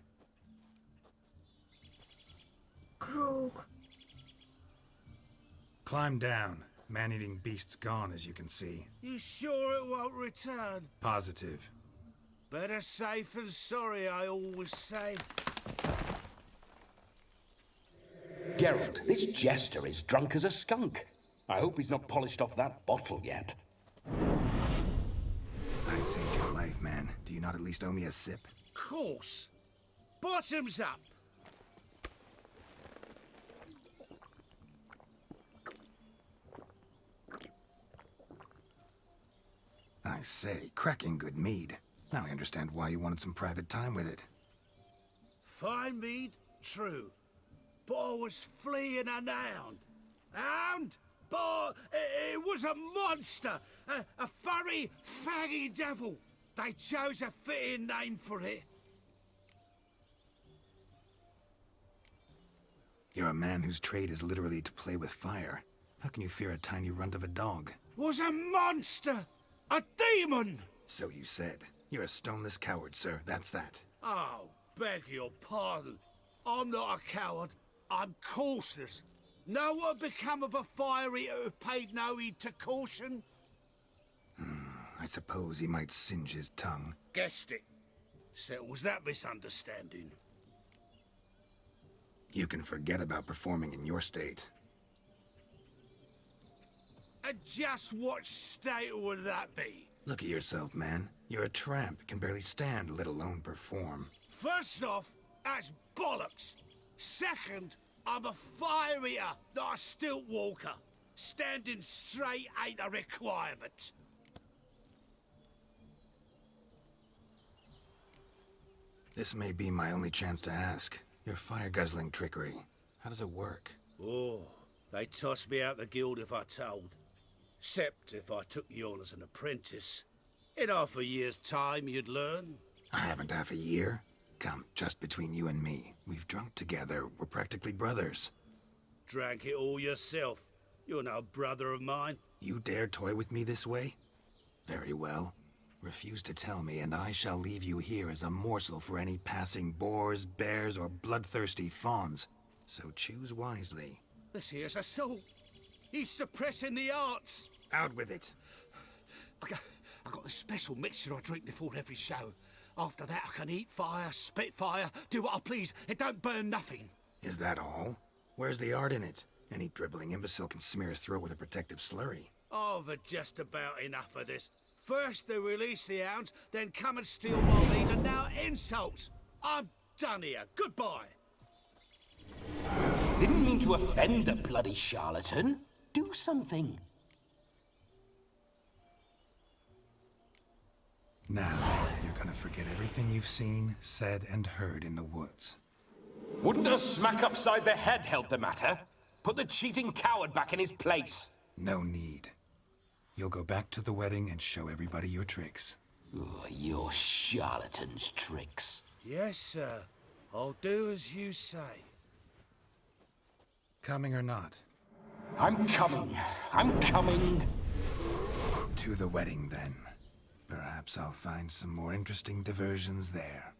Krog. Climb down. Man-eating beast's gone, as you can see. You sure it won't return? Positive. Better safe than sorry, I always say. Geralt, this jester is drunk as a skunk. I hope he's not polished off that bottle yet. I saved your life, man. Do you not at least owe me a sip? Course. Bottoms up. I say, cracking good mead. Now I understand why you wanted some private time with it. Fine mead, true. But I was fleeing an hound. Hound? But it was a monster. A furry, faggy devil. They chose a fitting name for it. You're a man whose trade is literally to play with fire. How can you fear a tiny runt of a dog? Was a monster. A demon. So you said. You're a stoneless coward, sir. That's that. Oh, beg your pardon. I'm not a coward. I'm cautious. Know what had become of a fire eater who paid no heed to caution? I suppose he might singe his tongue. Guessed it. Settles that misunderstanding. You can forget about performing in your state. And just what state would that be? Look at yourself, man. You're a tramp, can barely stand, let alone perform. First off, that's bollocks. Second, I'm a fire eater, not a stilt walker. Standing straight ain't a requirement. This may be my only chance to ask. Your fire-guzzling trickery, how does it work? Oh, they toss me out the guild if I told. Except if I took you on as an apprentice. In half a year's time, you'd learn. I haven't half a year. Come, just between you and me. We've drunk together. We're practically brothers. Drank it all yourself. You're no brother of mine. You dare toy with me this way? Very well. Refuse to tell me, and I shall leave you here as a morsel for any passing boars, bears, or bloodthirsty fawns. So choose wisely. This here's assault. He's suppressing the arts. Out with it. I got a special mixture I drink before every show. After that, I can eat fire, spit fire, do what I please. It don't burn nothing. Is that all? Where's the art in it? Any dribbling imbecile can smear his throat with a protective slurry. I've had just about enough of this. First they release the hounds, then come and steal my meat, and now insults. I'm done here. Goodbye. Didn't mean to offend the bloody charlatan. Do something. Now, you're gonna forget everything you've seen, said, and heard in the woods. Wouldn't a smack upside the head help the matter? Put the cheating coward back in his place. No need. You'll go back to the wedding and show everybody your tricks. Oh, your charlatan's tricks. Yes, sir. I'll do as you say. Coming or not? I'm coming. I'm coming. To the wedding, then. Perhaps I'll find some more interesting diversions there.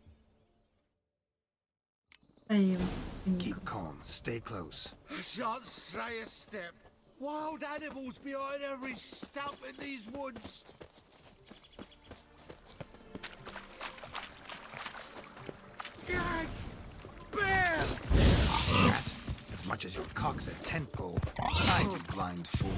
Keep calm. Stay close. I shan't stray a step. Wild animals behind every stump in these woods. Gads! Bear! Cat, as much as your cock's a tent pole, I you blind fool.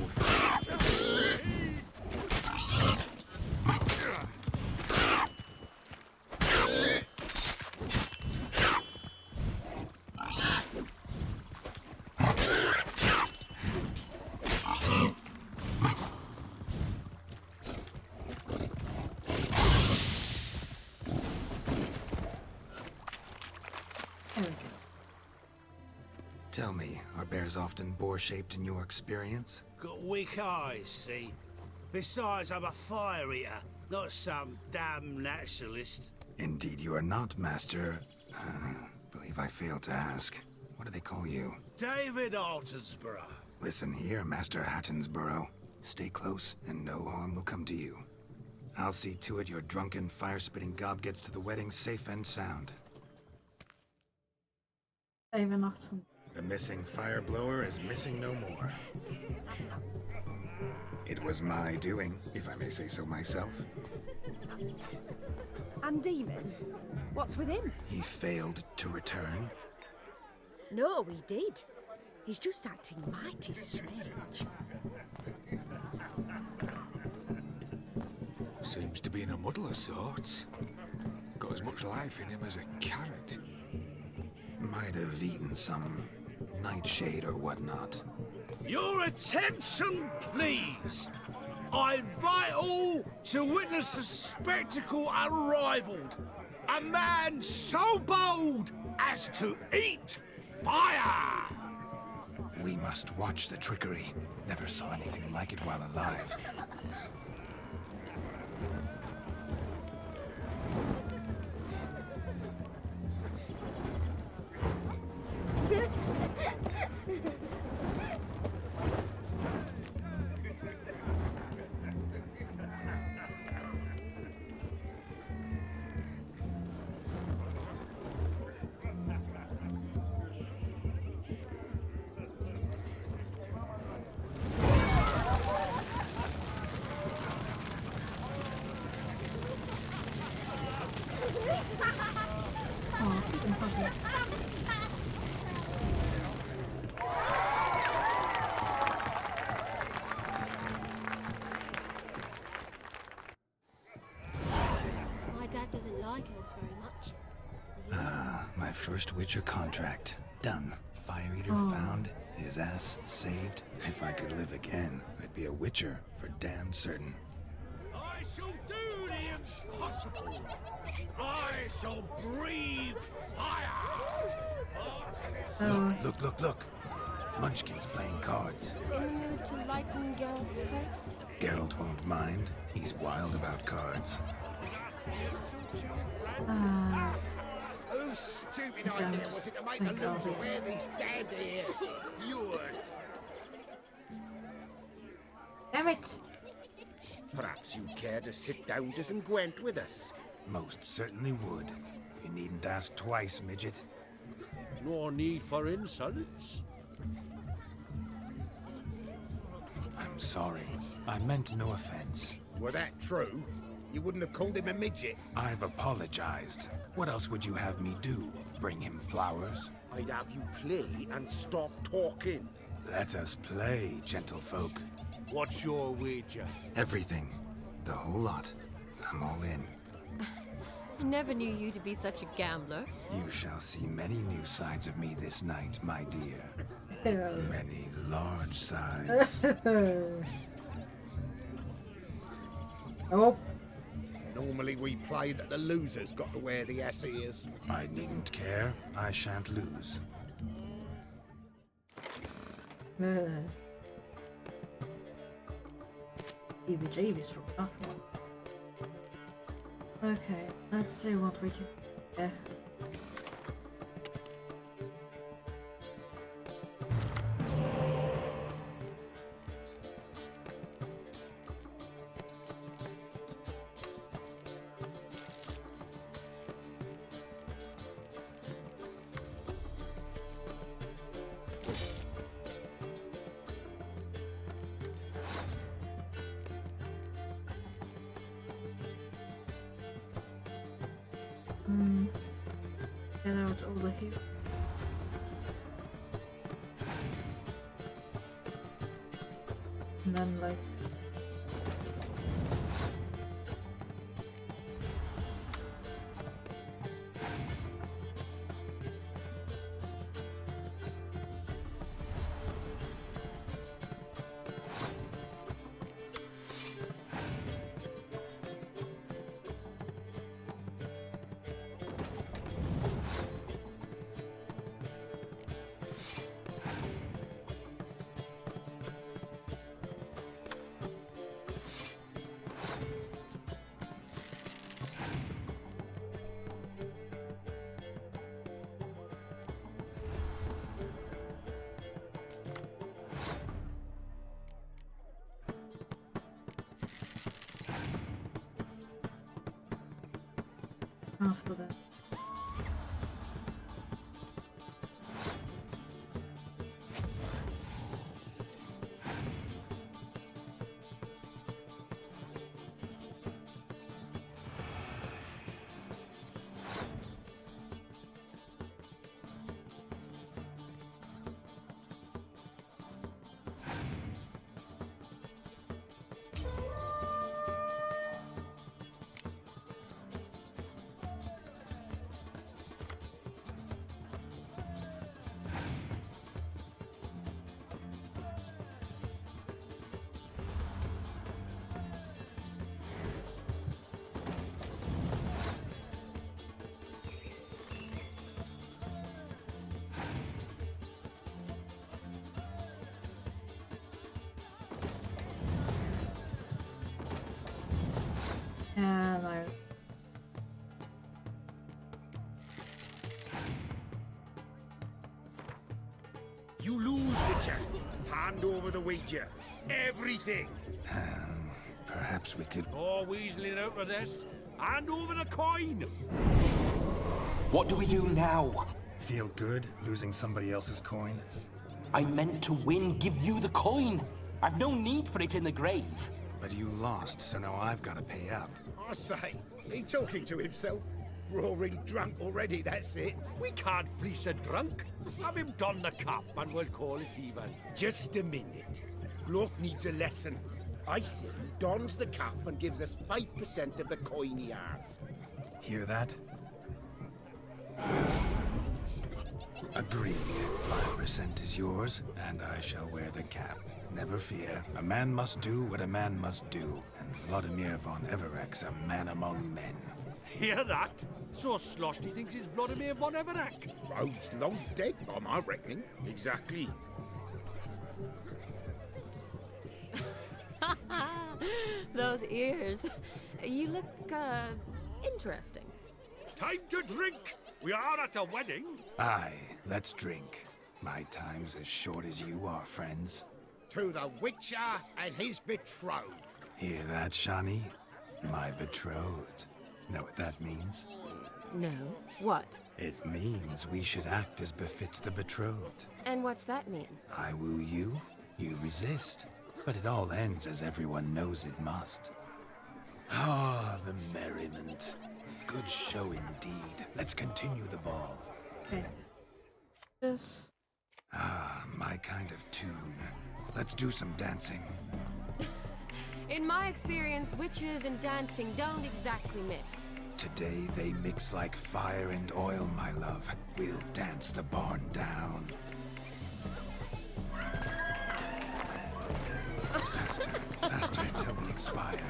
There we go. Tell me, are bears often boar-shaped in your experience? Got weak eyes, see? Besides, I'm a fire eater, not some damn naturalist. Indeed you are not, Master. Believe I failed to ask. What do they call you? David Altonsborough. Listen here, Master Hattonsborough. Stay close, and no harm will come to you. I'll see to it your drunken, fire-spitting gob gets to the wedding safe and sound. Even after. The missing fire blower is missing no more. It was my doing, if I may say so myself. And Demon? What's with him? He failed to return. No, he did. He's just acting mighty strange. Seems to be in a muddle of sorts. Got as much life in him as a carrot. Might have eaten some nightshade or whatnot. Your attention, please! I invite all to witness a spectacle unrivaled. A man so bold as to eat fire! We must watch the trickery. Never saw anything like it while alive. Oh, keep them covered. My dad doesn't like elves very much. My first Witcher contract. Done. Fire Eater found. His ass saved. If I could live again, I'd be a Witcher for damn certain. I shall do the impossible. I shall breathe fire. Look. Munchkin's playing cards. In the mood to lighten Geralt's purse? Geralt won't mind. He's wild about cards. Whose stupid idea was it to make the loser wear these damned ears? Yours. Damn it! Perhaps you'd care to sit down to some Gwent with us. Most certainly would. You needn't ask twice, midget. No need for insults. I'm sorry. I meant no offense. Were that true, you wouldn't have called him a midget. I've apologized. What else would you have me do? Bring him flowers? I'd have you play and stop talking. Let us play, gentlefolk. What's your wager? Everything. The whole lot. I'm all in. I never knew you to be such a gambler. You shall see many new sides of me this night, my dear. Many large sides. Oh. Normally we play that the loser's got to wear the ass ears. I needn't care. I shan't lose. EVG's from that one. Okay, let's see what we can do. Get out over here. And then like after that. And I... You lose, Witcher. Hand over the wager. Everything. Perhaps we could... Oh, weaseling out of this. Hand over the coin. What do we do now? Feel good losing somebody else's coin? I meant to win, give you the coin. I've no need for it in the grave. But you lost, so now I've got to pay up. I say, he talking to himself. Roaring drunk already, that's it. We can't fleece a drunk. Have him don the cap and we'll call it even. Just a minute. Bloke needs a lesson. I say he dons the cap and gives us 5% of the coin he has. Hear that? Agreed. 5% is yours, and I shall wear the cap. Never fear. A man must do what a man must do, and Vlodimir von Everek's a man among men. Hear that? So sloshed he thinks he's Vlodimir von Everek. Rogue's long dead, by my reckoning. Exactly. Those ears. You look, interesting. Time to drink. We are at a wedding. Aye, let's drink. My time's as short as you are, friends. To the Witcher and his betrothed. Hear that, Shani? My betrothed. Know what that means? No. What? It means we should act as befits the betrothed. And what's that mean? I woo you, you resist. But it all ends as everyone knows it must. Ah, the merriment. Good show indeed. Let's continue the ball. Okay. Just... Ah, my kind of tune. Let's do some dancing. In my experience, witches and dancing don't exactly mix. Today they mix like fire and oil, my love. We'll dance the barn down. Faster, faster till we expire.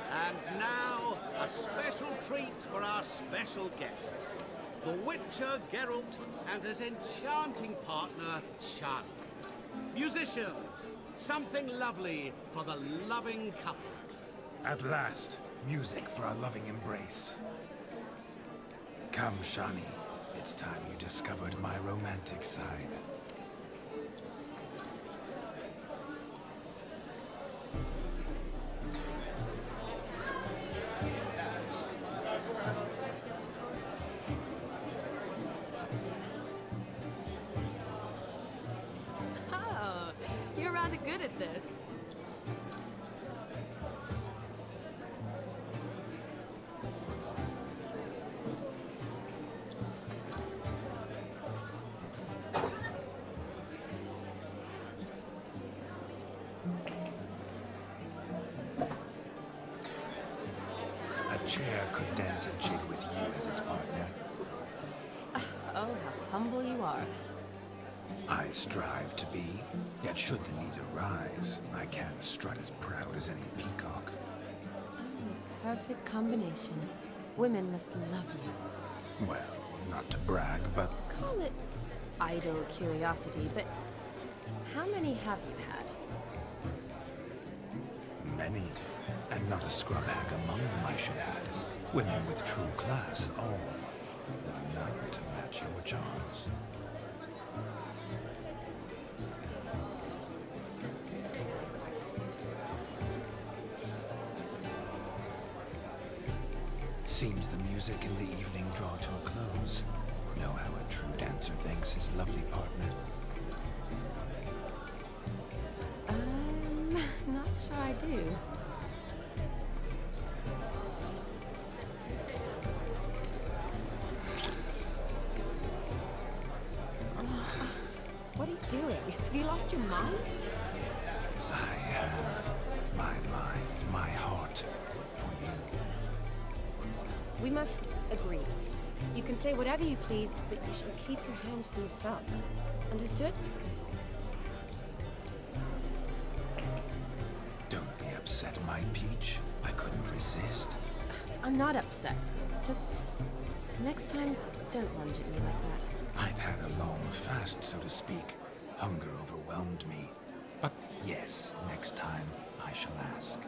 And now, a special treat for our special guests. The Witcher Geralt and his enchanting partner, Shani. Musicians, something lovely for the loving couple. At last, music for our loving embrace. Come, Shani. It's time you discovered my romantic side. Oh, you're rather good at this. A chair could dance a jig with you as its partner. humble you are. I strive to be, yet should the need arise, I can't strut as proud as any peacock. Perfect combination. Women must love you. Well, not to brag, but Call it idle curiosity, but how many have you had? many. And not a scrub hag among them, I should add. Women with true class, all, though none to match your charms. Seems the music and the evening draw to a close. Know how a true dancer thanks his lovely partner. Not sure I do. What are you doing? Have you lost your mind? I have my mind, my heart for you. We must agree. You can say whatever you please, but you shall keep your hands to yourself. Understood? Don't be upset, my peach. I couldn't resist. I'm not upset. Just next time, don't lunge at me like that. I'd had a long fast, so to speak. Hunger overwhelmed me. But yes, next time I shall ask.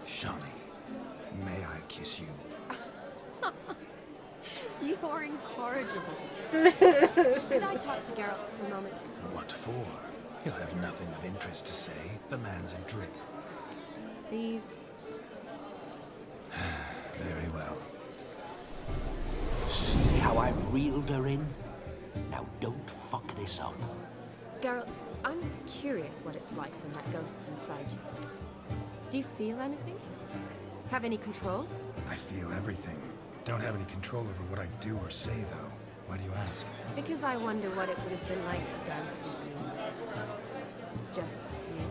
Shawnee, may I kiss you? You are incorrigible. Could I talk to Geralt for a moment? What for? He'll have nothing of interest to say. The man's a drip. Please. Very well. See how I've reeled her in? Now don't fuck this up. Geralt, I'm curious what it's like when that ghost's inside you. Do you feel anything? Have any control? I feel everything. Don't have any control over what I do or say, though. Why do you ask? Because I wonder what it would have been like to dance with you. Just you.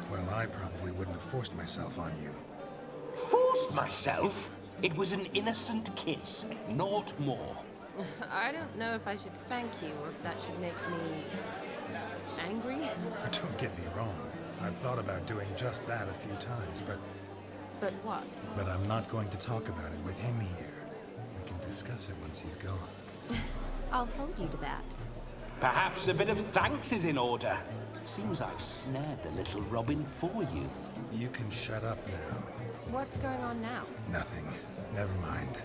Well, I probably wouldn't have forced myself on you. Forced myself? It was an innocent kiss, naught more. I don't know if I should thank you or if that should make me angry. Don't get me wrong. I've thought about doing just that a few times, but what? But I'm not going to talk about it with him here. We can discuss it once he's gone. I'll hold you to that. Perhaps a bit of thanks is in order. Seems I've snared the little Robin for you. You can shut up now. What's going on now? Nothing. Never mind.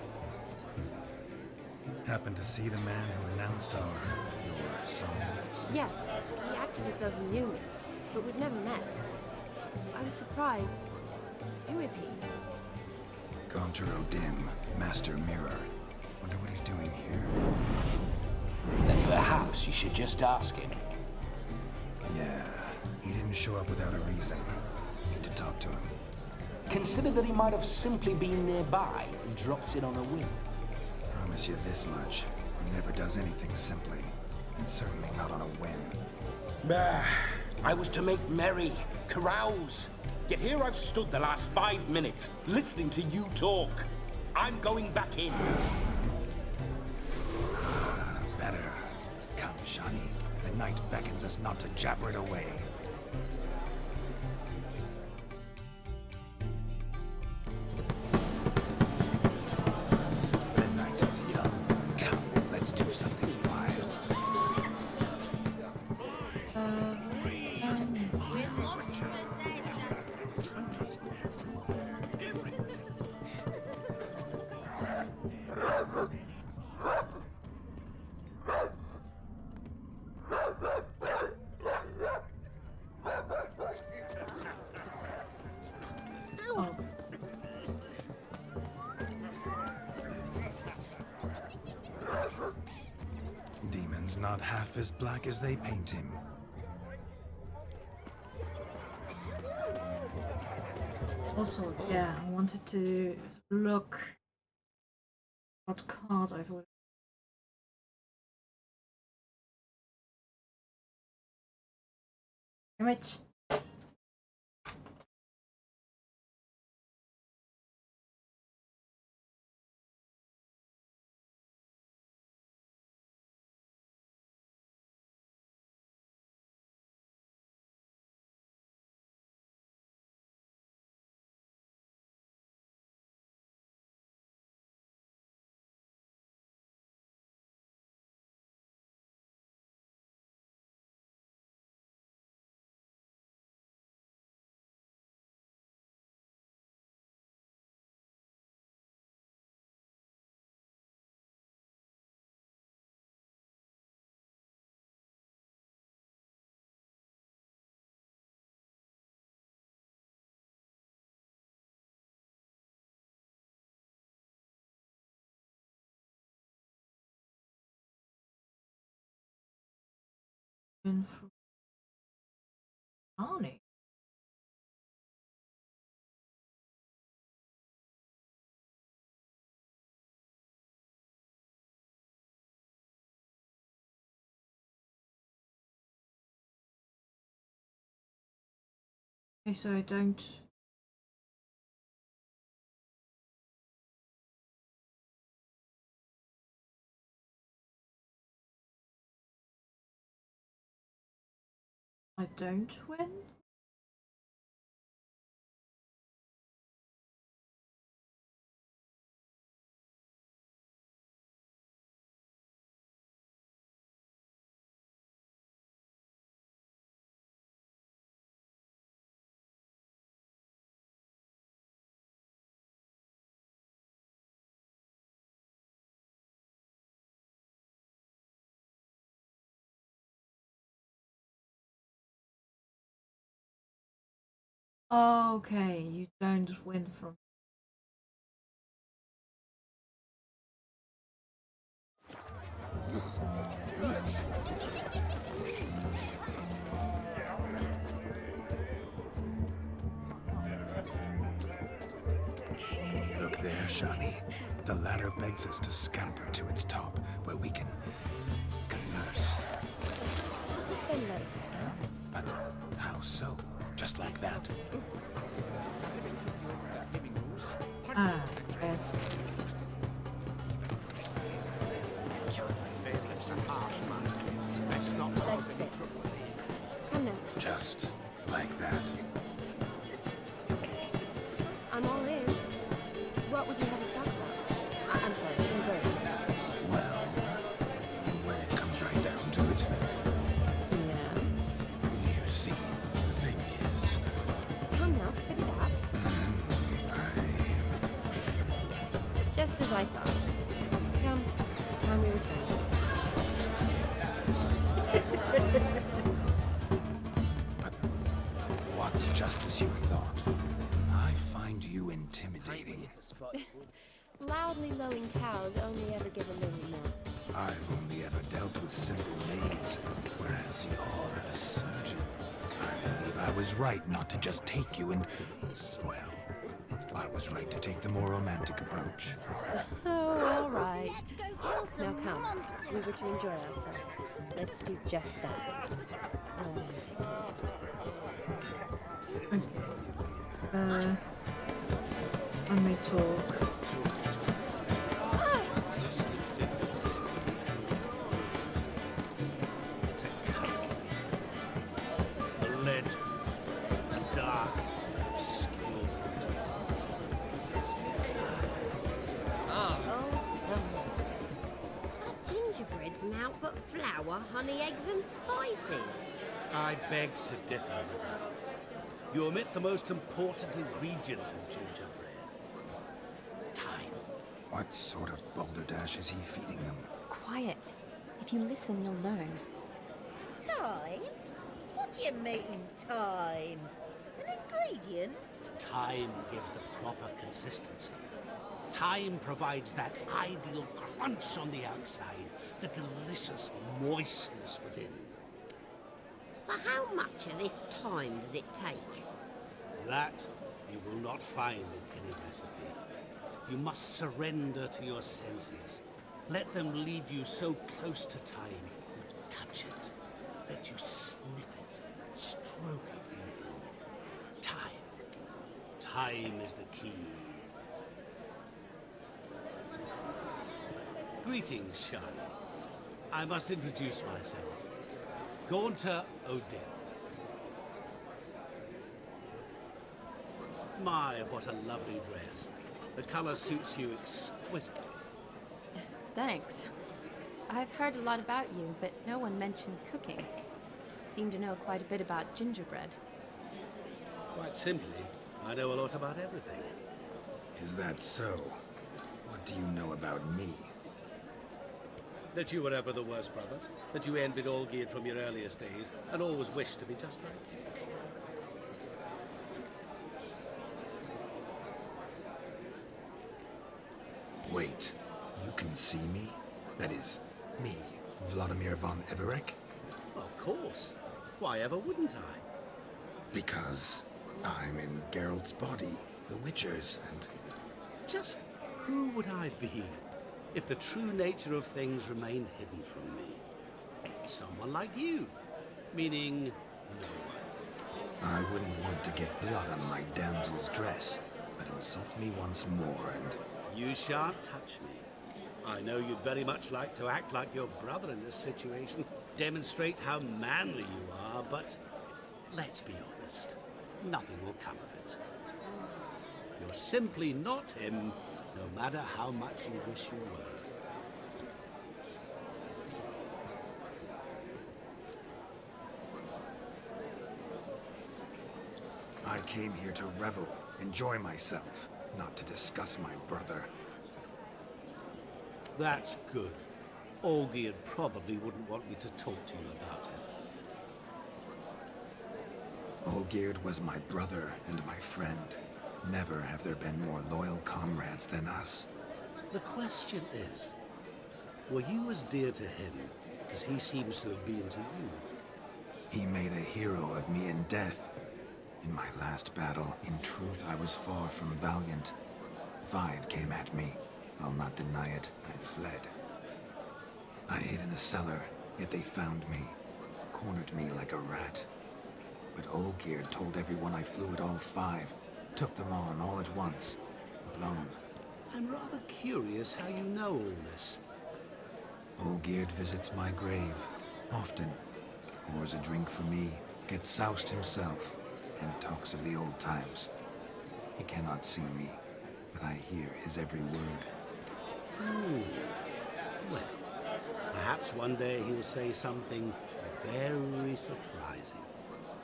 Happened to see the man who announced your song? Yes, he acted as though he knew me, but we've never met. I was surprised. Who is he? Gontero Dim, Master Mirror. Wonder what he's doing here. Then perhaps you should just ask him. Yeah, he didn't show up without a reason. Need to talk to him. Consider that he might have simply been nearby and dropped in on a whim. Promise you this much. He never does anything simply. And certainly not on a whim. Bah, I was to make merry, carouse. Yet here I've stood the last 5 minutes, listening to you talk. I'm going back in. Better. Come, Shawnee. The night beckons us not to jabber it away. The night is young. Come, let's do something wild. Demon's not half as black as they paint him. Also, yeah, I wanted to look what card I've already. Damn it. Win from Arnie. Okay, so I don't. I don't win? Okay, you don't win from. Look there, Shani. The ladder begs us to scamper to its top, where we can converse. They let us scamper. But how so? Just like that? Ah, yes. Let's sit. Come now. Just like that? I'm all ears. What would you have us talk about? I'm sorry, converse. Well, when it comes right down to it. Yes. You see, the thing is... Come now, spit it out. Yes, just as I thought. Come, it's time we return. But what's just as you thought? I find you intimidating. Loudly lowing cows only ever give a little milk. I've only ever dealt with simple maids, whereas you're a surgeon. I believe I was right not to just take you and... well, I was right to take the more romantic approach. Oh, all right. Now come, we were to enjoy ourselves. Let's do just that. Romantic. I may talk. It's a cowardly thing. A legend. A dark, obscure legend. Deepest desire. Oh, thumbs today. Not gingerbread's now, but flour, honey, eggs, and spices. I beg to differ, madame. You omit the most important ingredient in gingerbread. Time. What sort of balderdash is he feeding them? Quiet. If you listen, you'll learn. Time? What do you mean, time? An ingredient? Time gives the proper consistency. Time provides that ideal crunch on the outside, the delicious moistness within. So how much of this time does it take? That you will not find in any recipe. You must surrender to your senses. Let them lead you so close to time, you touch it. Let you sniff it, stroke it even. Time. Time is the key. Greetings, Shani. I must introduce myself. Gaunter Odin. My, what a lovely dress. The color suits you exquisitely. Thanks. I've heard a lot about you, but no one mentioned cooking. Seem to know quite a bit about gingerbread. Quite simply, I know a lot about everything. Is that so? What do you know about me? That you were ever the worst brother, that you envied Olgierd from your earliest days, and always wished to be just like him. Wait, you can see me? That is, me, Vlodimir von Everek? Of course. Why ever wouldn't I? Because I'm in Geralt's body, the Witcher's, and... Just who would I be if the true nature of things remained hidden from me? Someone like you. Meaning, no one. I wouldn't want to get blood on my damsel's dress, but insult me once more and... You shan't touch me. I know you'd very much like to act like your brother in this situation, demonstrate how manly you are, but let's be honest, nothing will come of it. You're simply not him, no matter how much you wish you were. I came here to revel, enjoy myself, not to discuss my brother. That's good. Olgierd probably wouldn't want me to talk to you about him. Olgierd was my brother and my friend. Never have there been more loyal comrades than us. The question is, were you as dear to him as he seems to have been to you? He made a hero of me in death. In my last battle, in truth, I was far from valiant. 5 came at me. I'll not deny it, I fled. I hid in a cellar, yet they found me, cornered me like a rat. But Olgierd told everyone I flew at all 5, took them on all at once, alone. I'm rather curious how you know all this. Olgierd visits my grave, often. Pours a drink for me, gets soused himself, and talks of the old times. He cannot see me, but I hear his every word. Well, perhaps one day he'll say something very surprising.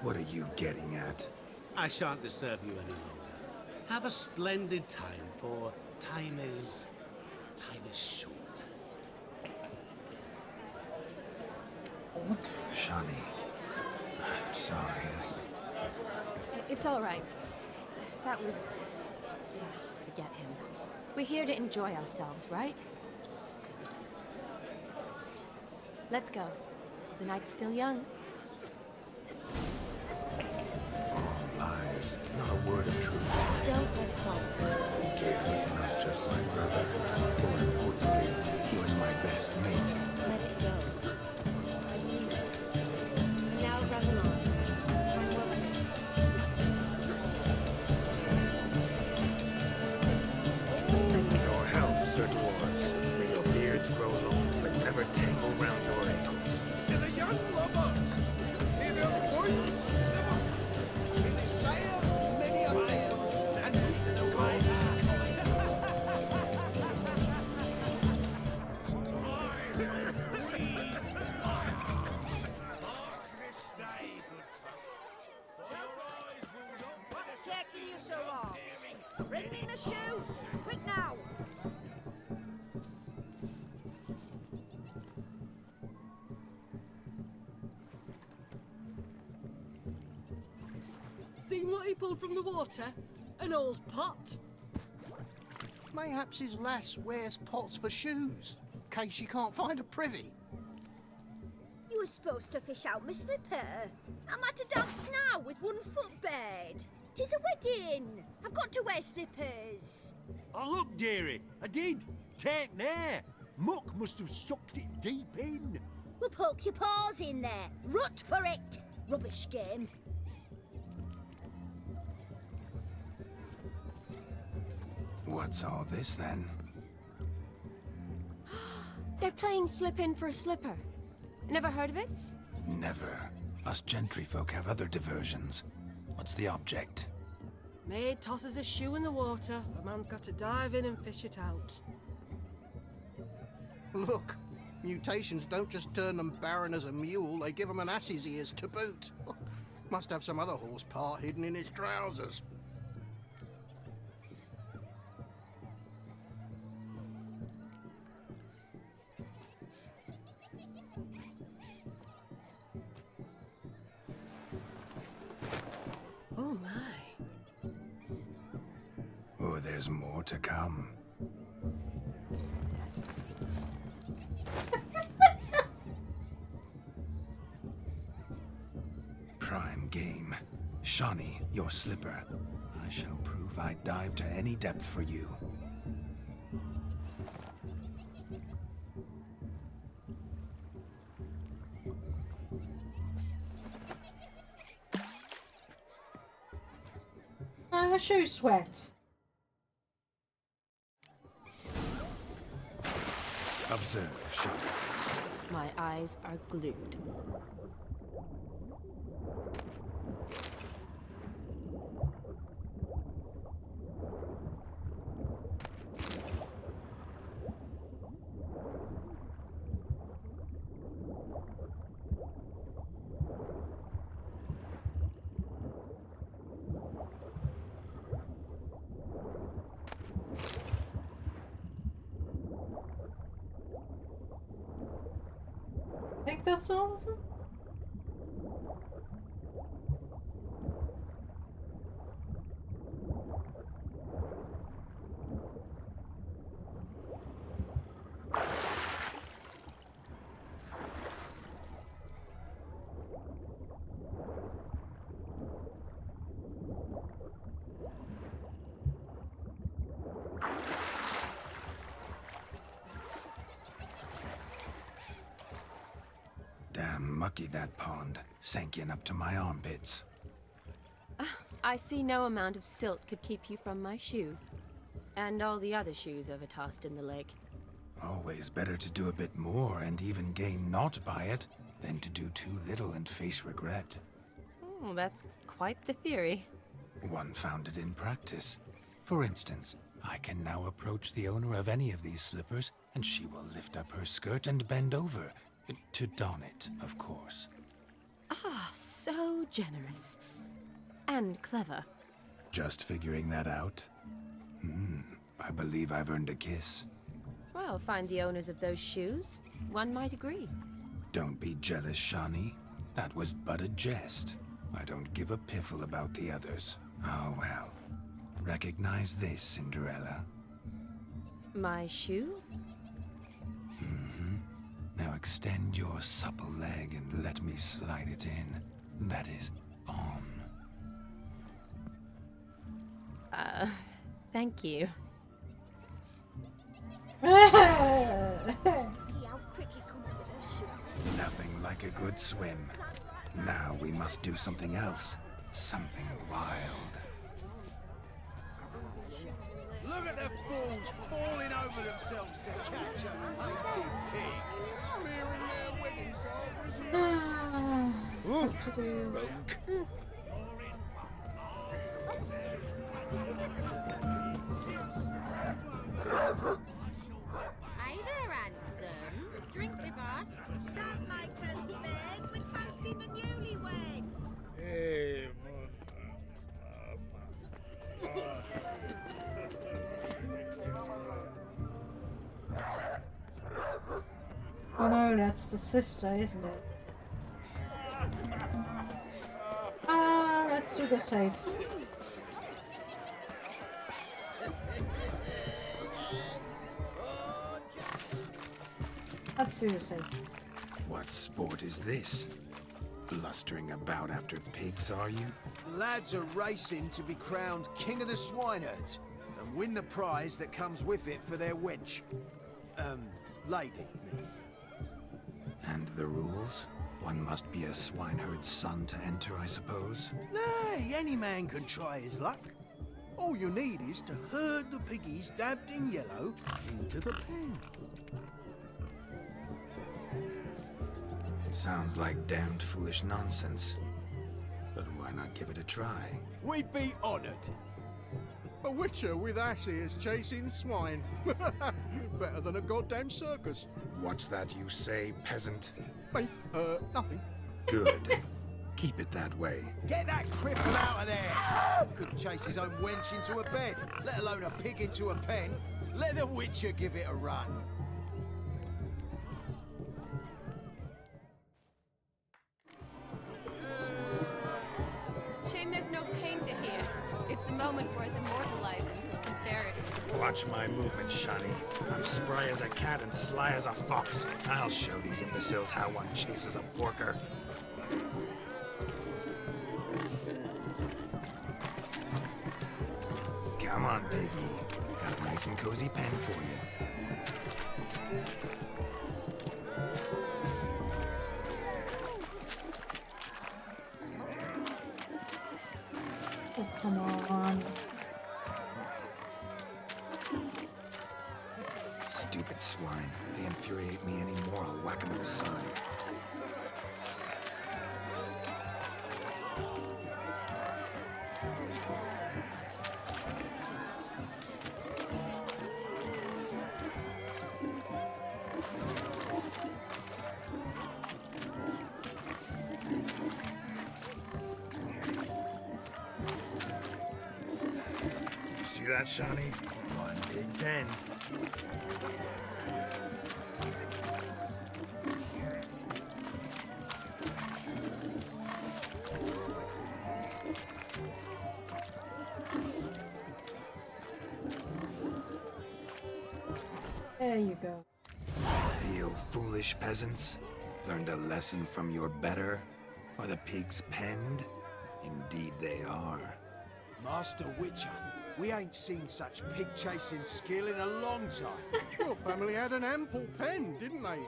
What are you getting at? I shan't disturb you any longer. Have a splendid time, for time is short. Shani, I'm sorry. It's all right. That was... forget him. We're here to enjoy ourselves, right? Let's go. The night's still young. All lies, not a word of truth. Don't let it bother. Olgierd was not just my brother. More importantly, he was my best mate. Let it go. Now run along. I'm welcome. Your health, Sir Dwarves. May your beards grow long, but never tangle round your ankles. To the young lovers, in their voices, in the sire, many a tale, and read the words. What's taking you so long? Bring me my shoe! Quick now! Seen what he pulled from the water? An old pot. Mayhaps his lass wears pots for shoes, in case she can't find a privy. You were supposed to fish out my slipper. I'm at a dance now with one foot bared. 'Tis a wedding. I've got to wear slippers. Oh, look, dearie, I did. Take there. Muck must have sucked it deep in. Well, poke your paws in there. Rut for it. Rubbish game. What's all this then? They're playing slip in for a slipper. Never heard of it? Never. Us gentry folk have other diversions. What's the object? Maid tosses a shoe in the water. A man's got to dive in and fish it out. Look, mutations don't just turn them barren as a mule, they give them an ass's ears to boot. Must have some other horse part hidden in his trousers. Oh my. Oh, there's more to come. Shawnee, your slipper. I shall prove I'd dive to any depth for you. Her shoes sweat. Observe, Shawnee. My eyes are glued. I think that's all of them. Damn mucky that pond, sank in up to my armpits. I see no amount of silt could keep you from my shoe. And all the other shoes ever tossed in the lake. Always better to do a bit more and even gain naught by it than to do too little and face regret. Oh, that's quite the theory. One founded in practice. For instance, I can now approach the owner of any of these slippers, and she will lift up her skirt and bend over. To don it, of course. Ah, so generous. And clever. Just figuring that out? I believe I've earned a kiss. Well, find the owners of those shoes. One might agree. Don't be jealous, Shawnee. That was but a jest. I don't give a piffle about the others. Oh well. Recognize this, Cinderella. My shoe? Now extend your supple leg and let me slide it in. That is, on. Thank you. See how quick he come up with her shoe. Nothing like a good swim. Now we must do something else. Something wild. Look at the fools falling over themselves to catch a tainted pig. Smearing their wedding garb. What to do? Rogue. Hey there, handsome. Drink with us. Don't make us beg. We're toasting the newlyweds. Hey, Oh no, that's the sister, isn't it? Let's do the safe. Let's do the safe. What sport is this? Blustering about after pigs, are you? Lads are racing to be crowned King of the Swineherds and win the prize that comes with it for their wench. Lady. And the rules? One must be a swineherd's son to enter, I suppose? Nay, any man can try his luck. All you need is to herd the piggies dabbed in yellow into the pen. Sounds like damned foolish nonsense. But why not give it a try? We'd be honoured. A witcher with asses chasing swine. Better than a goddamn circus. What's that you say, peasant? Hey, nothing. Good. Keep it that way. Get that cripple out of there! Couldn't chase his own wench into a bed, let alone a pig into a pen. Let the witcher give it a run. Shame there's no painter here. It's a moment worth immortalizing for posterity. Watch my movement, Shawnee. I'm spry as a cat and sly as a fox. I'll show these imbeciles how one chases a porker. on, Piggy. Got a nice and cozy pen for you. Oh, come on. Stupid swine. They infuriate me anymore. I'll whack 'em with a sign. You see that, Shawnee? One big pen. There you go. You foolish peasants. Learned a lesson from your better? Are the pigs penned? Indeed they are. Master Witcher, we ain't seen such pig-chasing skill in a long time. Your family had an ample pen, didn't they?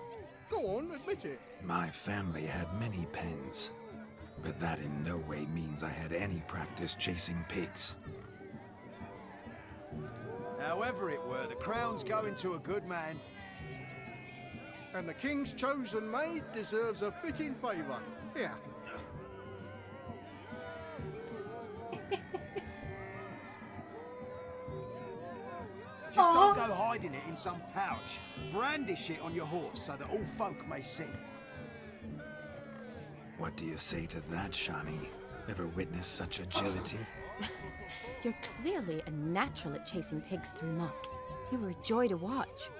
Go on, admit it. My family had many pens, but that in no way means I had any practice chasing pigs. However it were, the crown's going to a good man. And the king's chosen maid deserves a fitting favour. Here. Just don't go hiding it in some pouch. Brandish it on your horse so that all folk may see. What do you say to that, Shawnee? Ever witnessed such agility? You're clearly a natural at chasing pigs through muck. You were a joy to watch.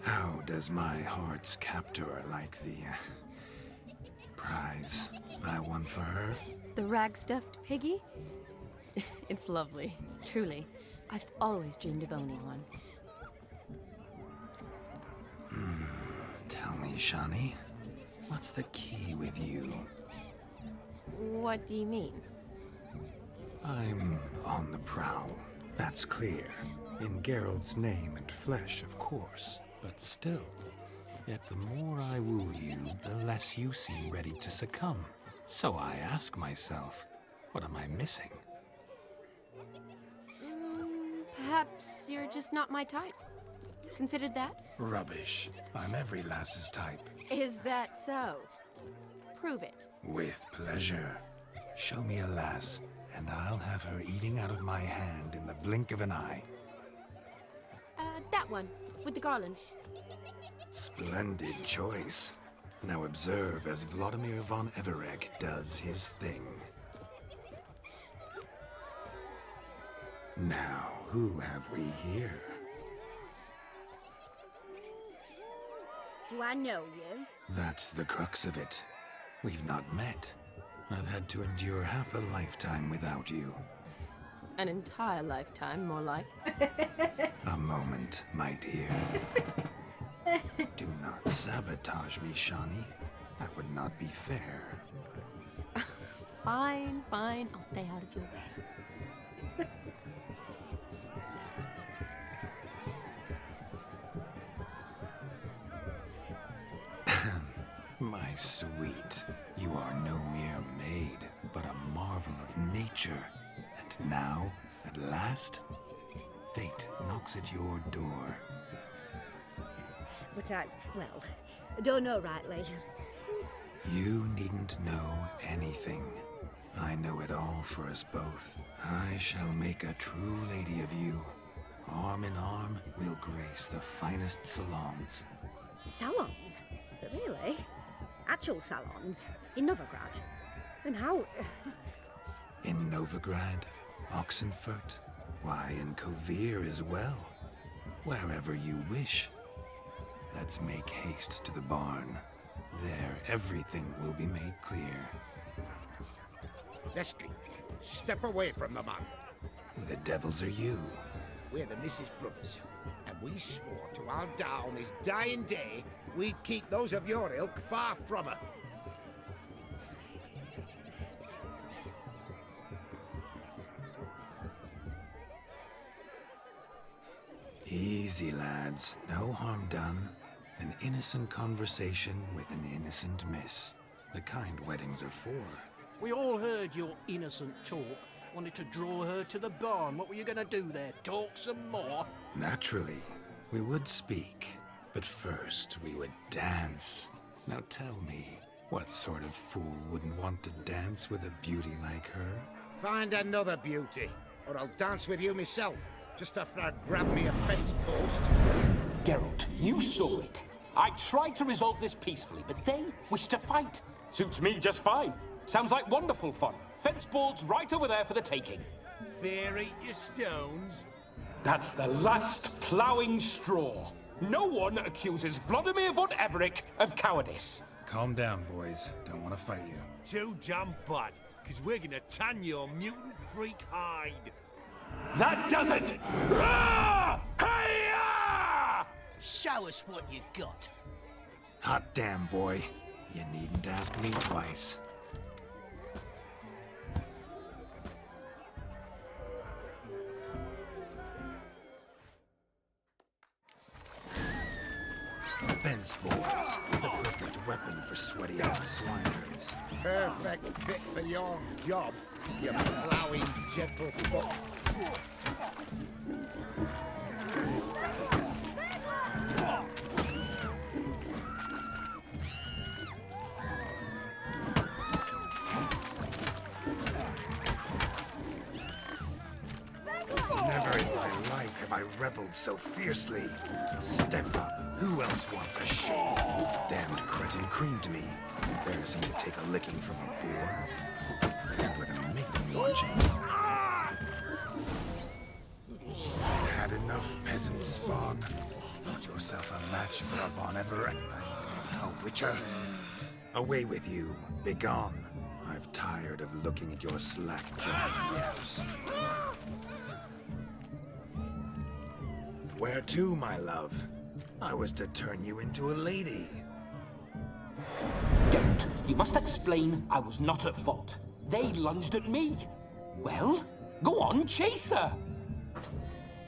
How does my heart's captor like the prize I won for her? The rag-stuffed piggy? It's lovely, truly. I've always dreamed of owning one. Tell me, Shawnee, what's the key with you? What do you mean? I'm on the prowl, that's clear. In Geralt's name and flesh, of course. But still, yet the more I woo you, the less you seem ready to succumb. So I ask myself, what am I missing? Perhaps you're just not my type. Considered that? Rubbish. I'm every lass's type. Is that so? Prove it. With pleasure. Show me a lass, and I'll have her eating out of my hand in the blink of an eye. That one, with the garland. Splendid choice. Now observe as Vlodimir von Everegg does his thing. Now, who have we here? Do I know you? That's the crux of it. We've not met. I've had to endure half a lifetime without you. An entire lifetime, more like. A moment, my dear. Do not sabotage me, Shawnee. That would not be fair. Fine, fine. I'll stay out of your way. My sweet, you are no mere maid, but a marvel of nature. And now, at last, fate knocks at your door. But I don't know rightly. You needn't know anything. I know it all for us both. I shall make a true lady of you. Arm in arm, we'll grace the finest salons. Salons? But really? Actual salons? In Novigrad? Then how... In Novigrad, Oxenfurt, why, in Kovir as well. Wherever you wish. Let's make haste to the barn. There, everything will be made clear. Leslie, step away from the man. Who the devils are you? We're the Mrs. Brothers, and we swore to our down on his dying day we'd keep those of your ilk far from her. Easy, lads. No harm done. An innocent conversation with an innocent miss. The kind weddings are for. We all heard your innocent talk. Wanted to draw her to the barn. What were you gonna do there? Talk some more? Naturally, we would speak. But first, we would dance. Now tell me, what sort of fool wouldn't want to dance with a beauty like her? Find another beauty, or I'll dance with you myself, just after I grab me a fence post. Geralt, you saw it. I tried to resolve this peacefully, but they wish to fight. Suits me just fine. Sounds like wonderful fun. Fence boards right over there for the taking. Fear eat your stones. That's the last ploughing straw. No one accuses Vlodimir von Everett of cowardice. Calm down, boys. Don't want to fight you. Too damn bad, because we're gonna tan your mutant freak hide. That does it! Ah! Hey-ya! Show us what you got. Hot damn, boy. You needn't ask me twice. Fence boards, the perfect weapon for sweaty old swineherds. Perfect fit for your job, you ploughing gentlefoot. Never in my life have I reveled so fiercely. Step up. Who else wants a shave? Damned cretin creamed me. Embarrassing to take a licking from a boar. And with a maiden watching. Had enough, peasant spawn. Thought yourself a match for a Von Everett. A witcher. Away with you. Begone. I've tired of looking at your slack-jawed yaps. Where to, my love? I was to turn you into a lady. Geralt, you must explain I was not at fault. They lunged at me. Well, go on, chase her.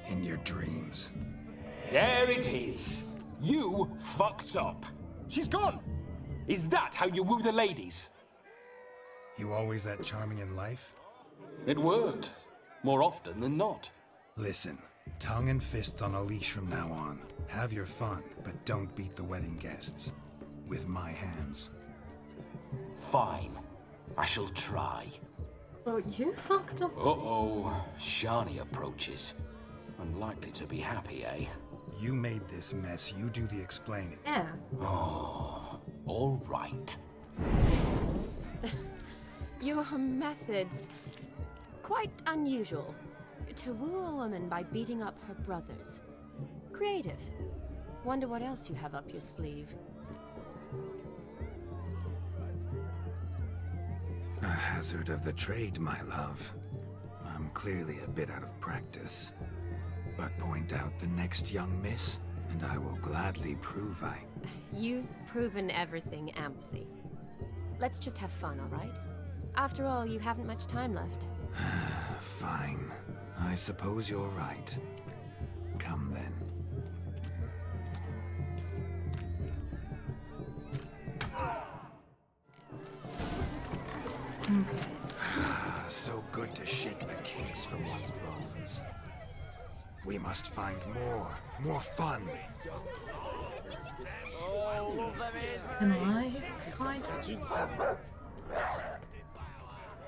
In your dreams. There it is. You fucked up. She's gone. Is that how you woo the ladies? You always that charming in life? It worked. More often than not. Listen, tongue and fists on a leash from now on. Have your fun, but don't beat the wedding guests. With my hands. Fine. I shall try. Oh, you fucked up. Uh-oh. Shani approaches. Unlikely to be happy, eh? You made this mess. You do the explaining. Yeah. Oh, all right. Your methods. Quite unusual. To woo a woman by beating up her brothers. Creative. Wonder what else you have up your sleeve. A hazard of the trade, my love. I'm clearly a bit out of practice. But point out the next young miss, and I will gladly prove I... You've proven everything amply. Let's just have fun, all right? After all, you haven't much time left. Fine. I suppose you're right. Come then. So good to shake the kinks from one's bones. We must find more fun. Am I fine?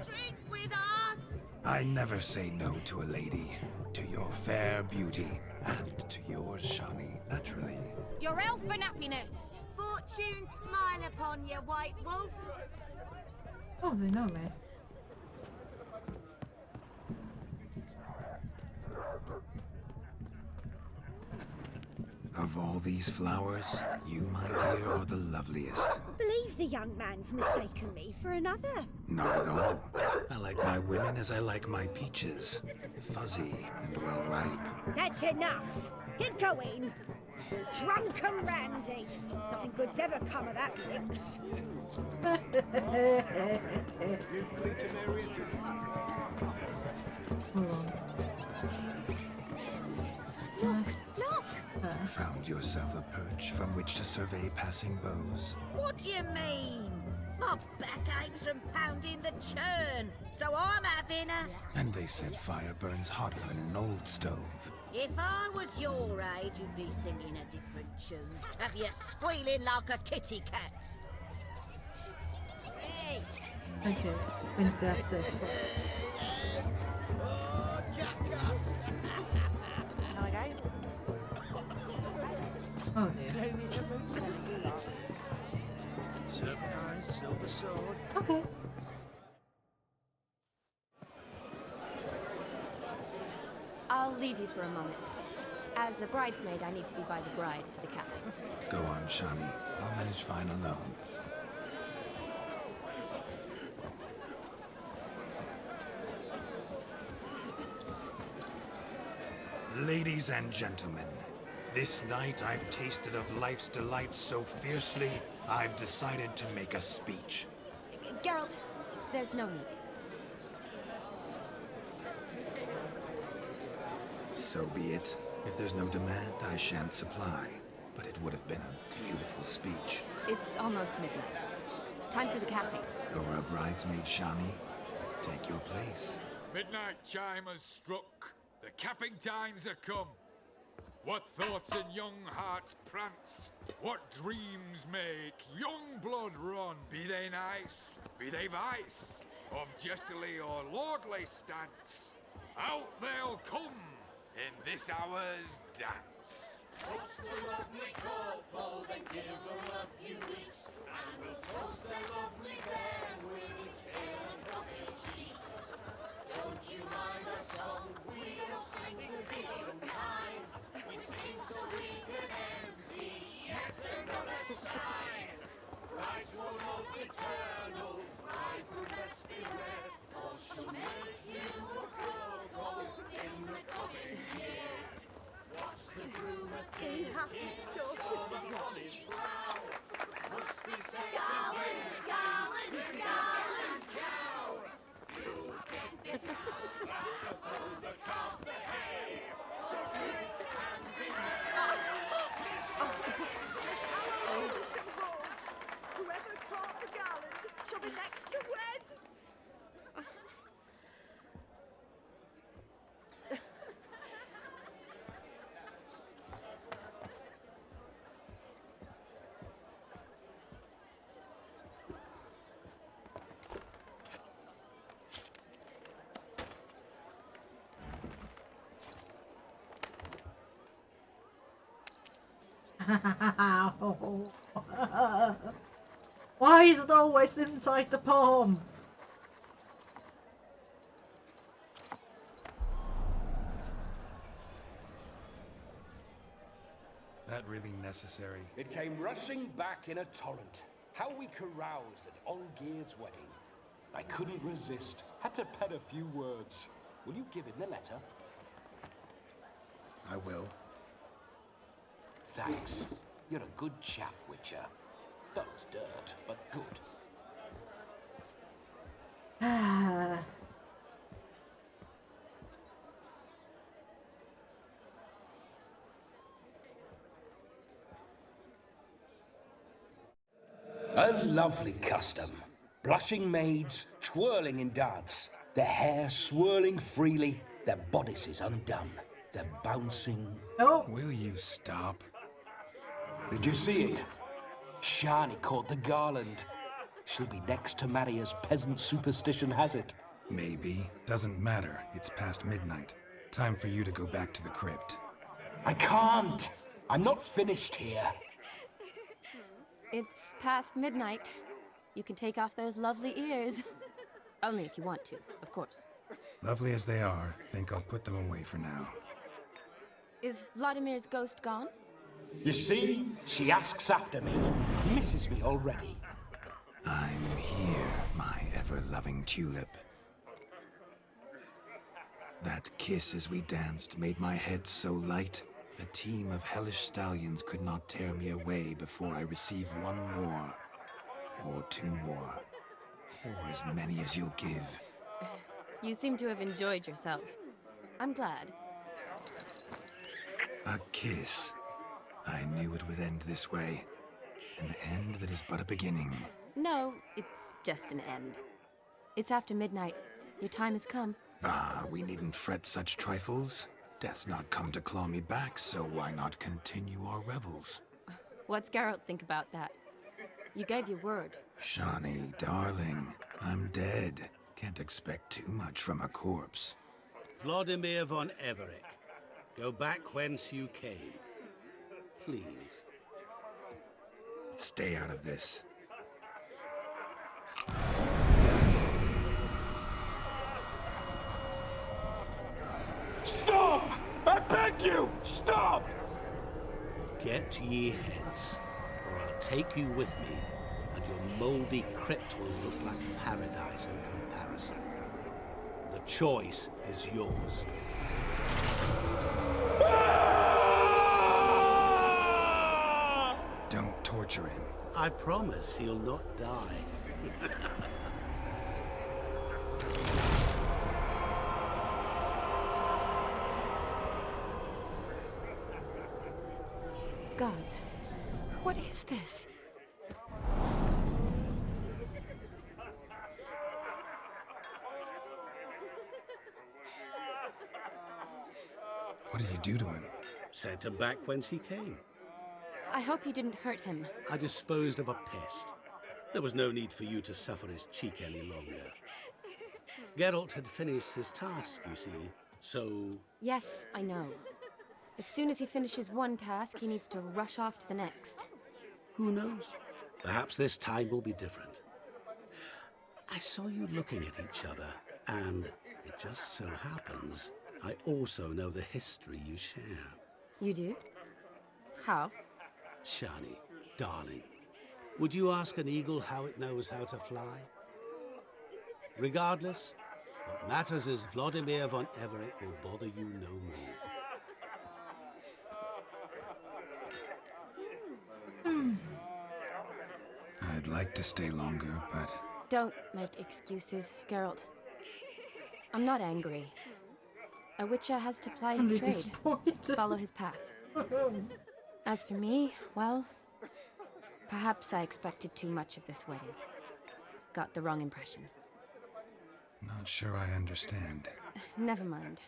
Drink with us! I never say no to a lady. To your fair beauty, and to yours, Shani, naturally. Your elfin happiness! Fortune smile upon you, White Wolf! Oh, they know me. Of all these flowers, you, my dear, are the loveliest. Believe the young man's mistaken me for another. Not at all. I like my women as I like my peaches. Fuzzy and well ripe. That's enough. Get going. Drunk and randy. Nothing good's ever come of that mix. You flee to Marietta. Hold on. Look, found yourself a perch from which to survey passing bows? What do you mean? My back aches from pounding the churn, so I'm having a... And they said fire burns hotter in an old stove. If I was your age, you'd be singing a different tune. Have you squealing like a kitty cat? Hey! Okay, I think that's it. Oh dear. Serpent eyes, silver sword. Okay. I'll leave you for a moment. As a bridesmaid, I need to be by the bride for the cap. Go on, Shani. I'll manage fine alone. Ladies and gentlemen, this night I've tasted of life's delights so fiercely, I've decided to make a speech. Geralt, there's no need. So be it. If there's no demand, I shan't supply. But it would have been a beautiful speech. It's almost midnight. Time for the capping. You're a bridesmaid, Shani. Take your place. Midnight chime has struck. The capping times are come. What thoughts in young hearts prance? What dreams make young blood run? Be they nice, be they vice, of jestily or lordly stance, out they'll come in this hour's dance. Toast the lovely couple, then give them a few weeks, and we'll toast the lovely bear with its pale and puffy cheeks. Don't you mind our song? We don't sing to be unkind. We sing so we can empty yet another sign. Christ will love eternal, bridegroom let's beware, or she'll make you a couple in the coming year. What's the groom a thinking? Someone is proud. Must be said Garland, garland, garland. cow. You get the cow, the calf, the hay. So drink and be merry. Tradition holds. Whoever caught the garland shall be next to wed. Why is it always inside the palm? That really necessary? It came rushing back in a torrent. How we caroused at Olgierd's wedding. I couldn't resist. Had to pen a few words. Will you give him the letter? I will. Thanks. You're a good chap, Witcher. Dull as dirt, but good. A lovely custom. Blushing maids, twirling in dance. Their hair swirling freely, their bodices undone. They're bouncing... Oh! Will you stop? Did you see it? Shani caught the garland. She'll be next to marry as peasant superstition has it. Maybe. Doesn't matter. It's past midnight. Time for you to go back to the crypt. I can't! I'm not finished here. It's past midnight. You can take off those lovely ears. Only if you want to, of course. Lovely as they are, think I'll put them away for now. Is Vlodimir's ghost gone? You see? She asks after me. Misses me already. I'm here, my ever-loving tulip. That kiss as we danced made my head so light. A team of hellish stallions could not tear me away before I receive one more. Or two more. Or as many as you'll give. You seem to have enjoyed yourself. I'm glad. A kiss. I knew it would end this way. An end that is but a beginning. No, it's just an end. It's after midnight. Your time has come. Ah, we needn't fret such trifles. Death's not come to claw me back, so why not continue our revels? What's Geralt think about that? You gave your word. Shawnee, darling, I'm dead. Can't expect too much from a corpse. Vlodimir von Everett, go back whence you came. Please. Stay out of this. Stop! I beg you! Stop! Get ye hence, or I'll take you with me, and your mouldy crypt will look like paradise in comparison. The choice is yours. Don't torture him. I promise he'll not die. Gods, what is this? What did you do to him? Sent him back whence he came. I hope you didn't hurt him. I disposed of a pest. There was no need for you to suffer his cheek any longer. Geralt had finished his task, you see, so... Yes, I know. As soon as he finishes one task, he needs to rush off to the next. Who knows? Perhaps this time will be different. I saw you looking at each other, and it just so happens I also know the history you share. You do? How? Shani, darling, would you ask an eagle how it knows how to fly? Regardless, what matters is Vlodimir von Everett will bother you no more. I'd like to stay longer, but... Don't make excuses, Geralt. I'm not angry. A witcher has to ply his trade, follow his path. As for me, well, perhaps I expected too much of this wedding. Got the wrong impression. Not sure I understand. Never mind.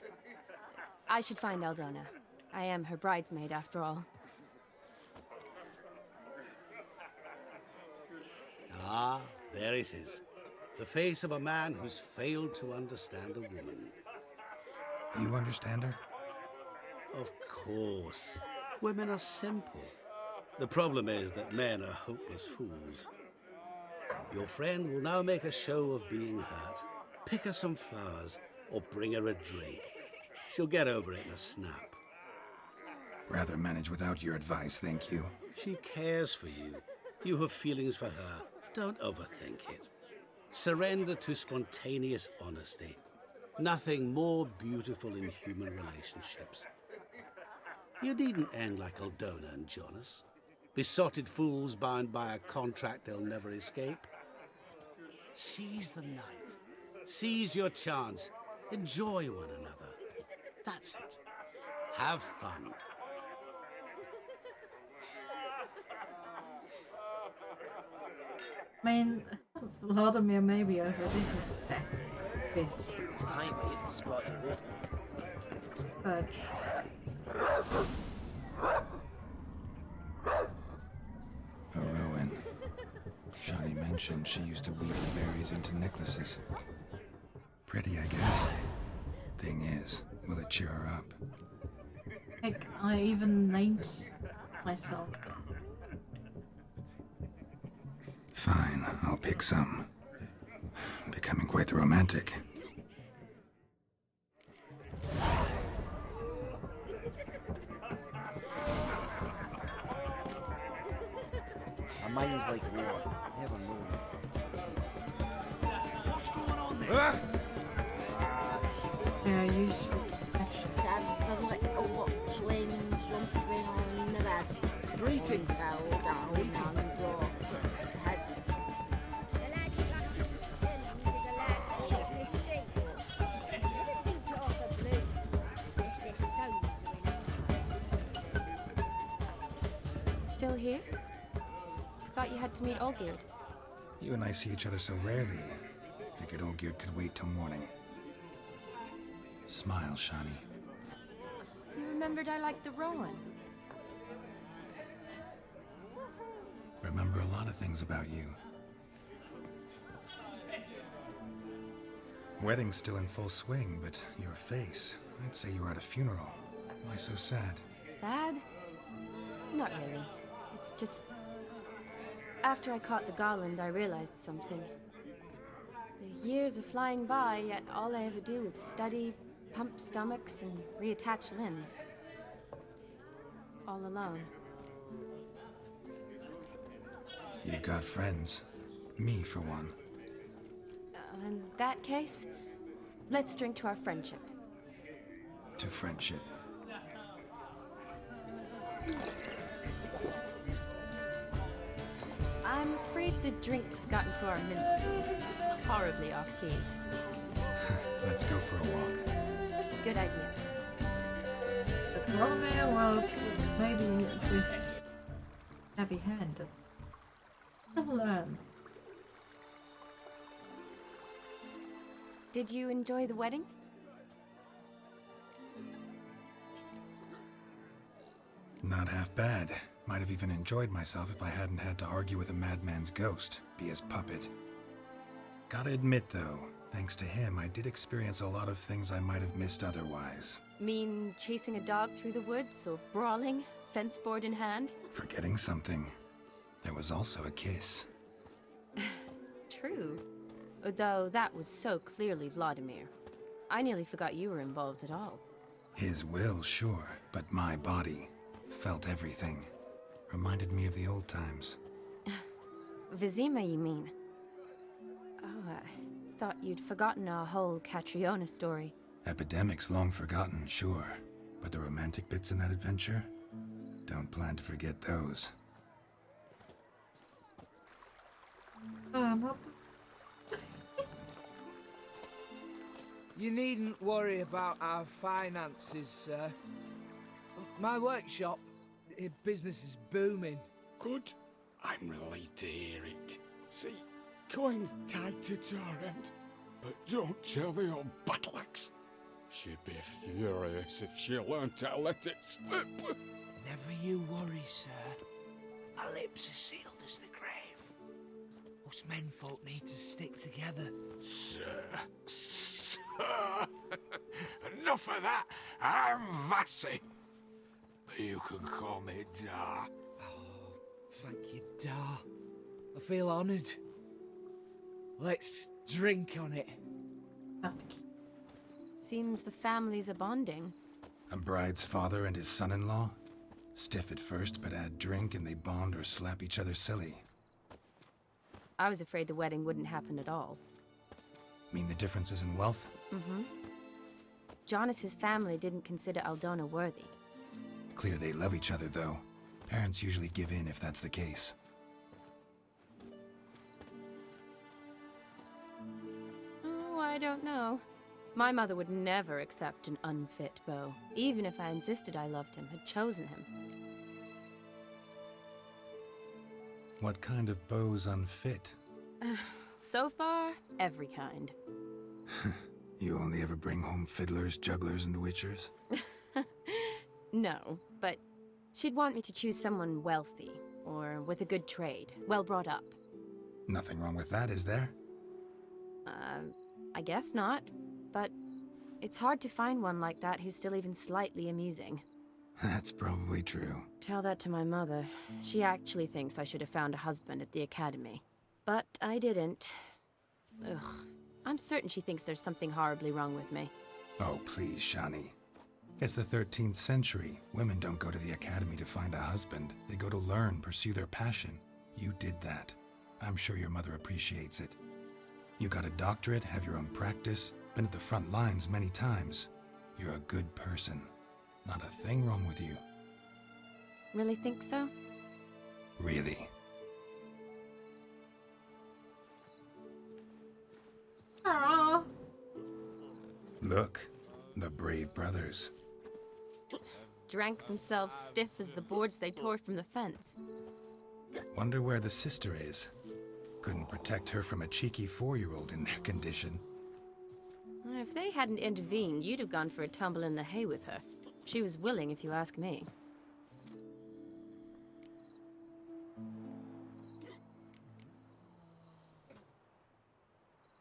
I should find Aldona. I am her bridesmaid, after all. Ah, there it is. The face of a man who's failed to understand a woman. You understand her? Of course. Women are simple. The problem is that men are hopeless fools. Your friend will now make a show of being hurt. Pick her some flowers, or bring her a drink. She'll get over it in a snap. Rather manage without your advice, thank you. She cares for you. You have feelings for her. Don't overthink it. Surrender to spontaneous honesty. Nothing more beautiful in human relationships. You needn't end like Aldona and Jonas. Besotted fools bound by a contract they'll never escape. Seize the night. Seize your chance. Enjoy one another. That's it. Have fun. I mean, Vlodimir may be over this a bit. I ain't hit the spot a bit. But... Rowan. Shani mentioned she used to weave the berries into necklaces. Pretty, I guess. Thing is, will it cheer her up? Heck, I even named myself. Fine, I'll pick some. Becoming quite the romantic. My mind's like water. Never know. What's going on there? Yeah, useful. 7 little watchlings jumping on the bed. Greetings. Fell down Greetings. and broke his head. The lad who captured the skins is a lad who's up his street. Never think to offer blooms, lest their stones are in other hands. still here? Thought you had to meet Olgierd. You and I see each other so rarely. Figured Olgierd could wait till morning. Smile, Shani. You remembered I liked the Rowan. Remember a lot of things about you. Wedding's still in full swing, but your face, I'd say you were at a funeral. Why so sad? Sad? Not really. It's just... After I caught the garland, I realized something. The years are flying by, yet all I ever do is study, pump stomachs, and reattach limbs. All alone. You've got friends. Me, for one. In that case, let's drink to our friendship. To friendship. I'm afraid the drink's gotten to our minstrels. Horribly off-key. Let's go for a walk. Good idea. But Vlodimir was maybe a bit heavy-handed. I've learned. Did you enjoy the wedding? Not half bad. Might have even enjoyed myself if I hadn't had to argue with a madman's ghost, be his puppet. Gotta admit though, thanks to him, I did experience a lot of things I might have missed otherwise. Mean chasing a dog through the woods, or brawling, fence board in hand? Forgetting something. There was also a kiss. True. Though that was so clearly Vlodimir. I nearly forgot you were involved at all. His will, sure, but my body felt everything. Reminded me of the old times. Vizima, you mean? Oh, I thought you'd forgotten our whole Catriona story. Epidemics long forgotten, sure. But the romantic bits in that adventure? Don't plan to forget those. What? You needn't worry about our finances, sir. My workshop, business is booming. Good. I'm relieved to hear it. See, coin's tied to Torrent, but don't tell the old battle axe. She'd be furious if she learned to let it slip. Never you worry, sir. My lips are sealed as the grave. Us menfolk need to stick together. Sir. Enough of that. I'm Vassy. But you can call me Dar. Oh, thank you, Dar. I feel honoured. Let's drink on it. Seems the families are bonding. A bride's father and his son-in-law? Stiff at first, but add drink and they bond or slap each other silly. I was afraid the wedding wouldn't happen at all. Mean the differences in wealth? Mm-hmm. Jonas's family didn't consider Aldona worthy. Clear they love each other, though. Parents usually give in if that's the case. Oh, I don't know. My mother would never accept an unfit beau, even if I insisted I loved him, had chosen him. What kind of beau's unfit? So far, every kind. You only ever bring home fiddlers, jugglers, and witchers? No, but she'd want me to choose someone wealthy, or with a good trade, well brought up. Nothing wrong with that, is there? I guess not, but it's hard to find one like that who's still even slightly amusing. That's probably true. Tell that to my mother. She actually thinks I should have found a husband at the academy. But I didn't. Ugh. I'm certain she thinks there's something horribly wrong with me. Oh, please, Shani. It's the 13th century. Women don't go to the academy to find a husband. They go to learn, pursue their passion. You did that. I'm sure your mother appreciates it. You got a doctorate, have your own practice, been at the front lines many times. You're a good person. Not a thing wrong with you. Really think so? Really. Aww. Look, the brave brothers. drank themselves stiff as the boards they tore from the fence. Wonder where the sister is. Couldn't protect her from a cheeky 4-year-old in their condition. If they hadn't intervened, you'd have gone for a tumble in the hay with her. She was willing, if you ask me.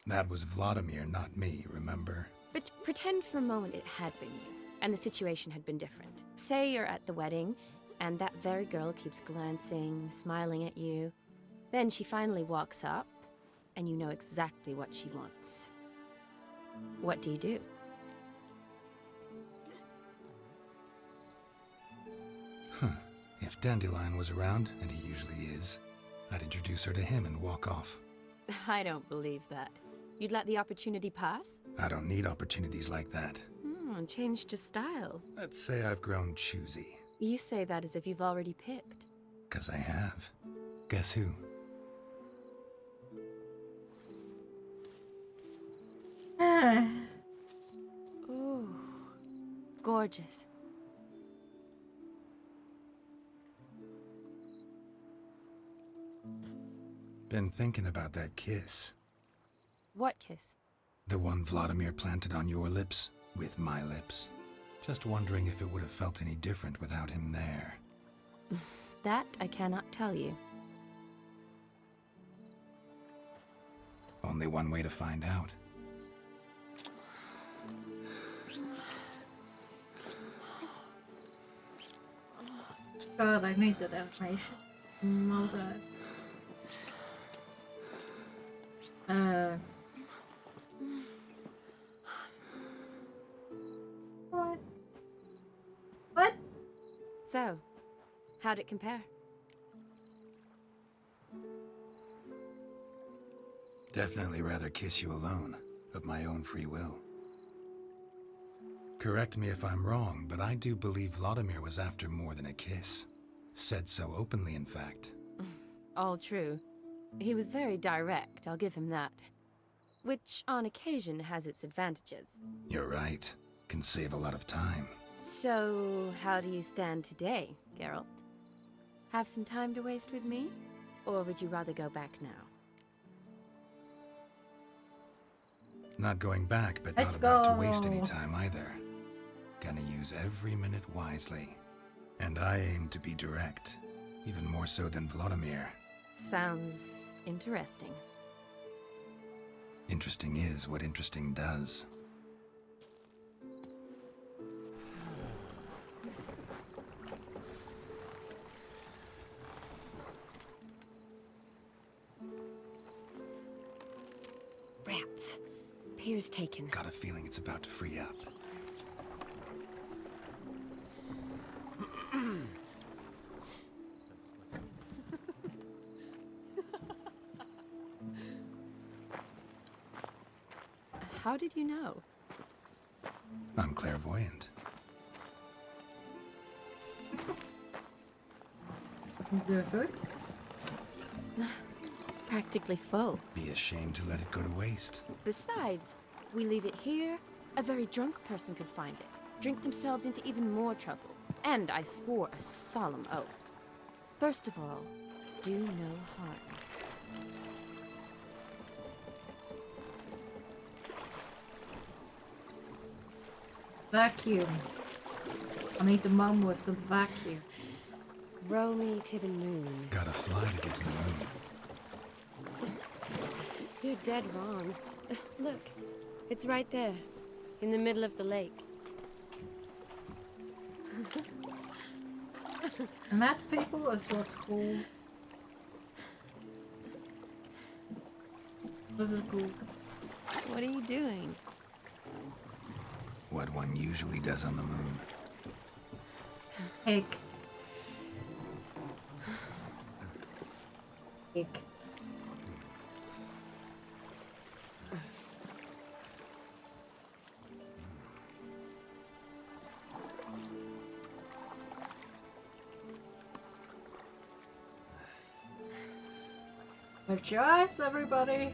That was Vlodimir, not me, remember? But pretend for a moment it had been you, and the situation had been different. Say you're at the wedding, and that very girl keeps glancing, smiling at you. Then she finally walks up, and you know exactly what she wants. What do you do? Huh. If Dandelion was around, and he usually is, I'd introduce her to him and walk off. I don't believe that. You'd let the opportunity pass? I don't need opportunities like that. Changed your style. Let's say I've grown choosy. You say that as if you've already picked. 'Cause I have. Guess who? Ooh, gorgeous. Been thinking about that kiss. What kiss? The one Vlodimir planted on your lips, with my lips. Just wondering if it would have felt any different without him there. That I cannot tell you. Only one way to find out. God, I need that information. Mother. What? What? So, how'd it compare? Definitely rather kiss you alone, of my own free will. Correct me if I'm wrong, but I do believe Vlodimir was after more than a kiss. Said so openly, in fact. All true. He was very direct, I'll give him that. Which, on occasion, has its advantages. You're right. Can save a lot of time. So, how do you stand today, Geralt? Have some time to waste with me? Or would you rather go back now? Not going back, but Let's not about to waste go. any time either. Gonna use every minute wisely. And I aim to be direct. Even more so than Vlodimir. Sounds interesting. Interesting is what interesting does. Rats. Pier's taken. Got a feeling it's about to free up. How did you know? I'm clairvoyant. The food? Practically full. Be ashamed to let it go to waste. Besides, we leave it here, a very drunk person could find it, drink themselves into even more trouble. And I swore a solemn oath. First of all, do no harm. Vacuum. I need the mum with the vacuum. Row me to the moon. Gotta fly to get to the moon. You're dead wrong. Look, it's right there, in the middle of the lake. Mad people is what's called. What is it called? What are you doing? What one usually does on the moon. Egg. Egg. With your eyes, everybody.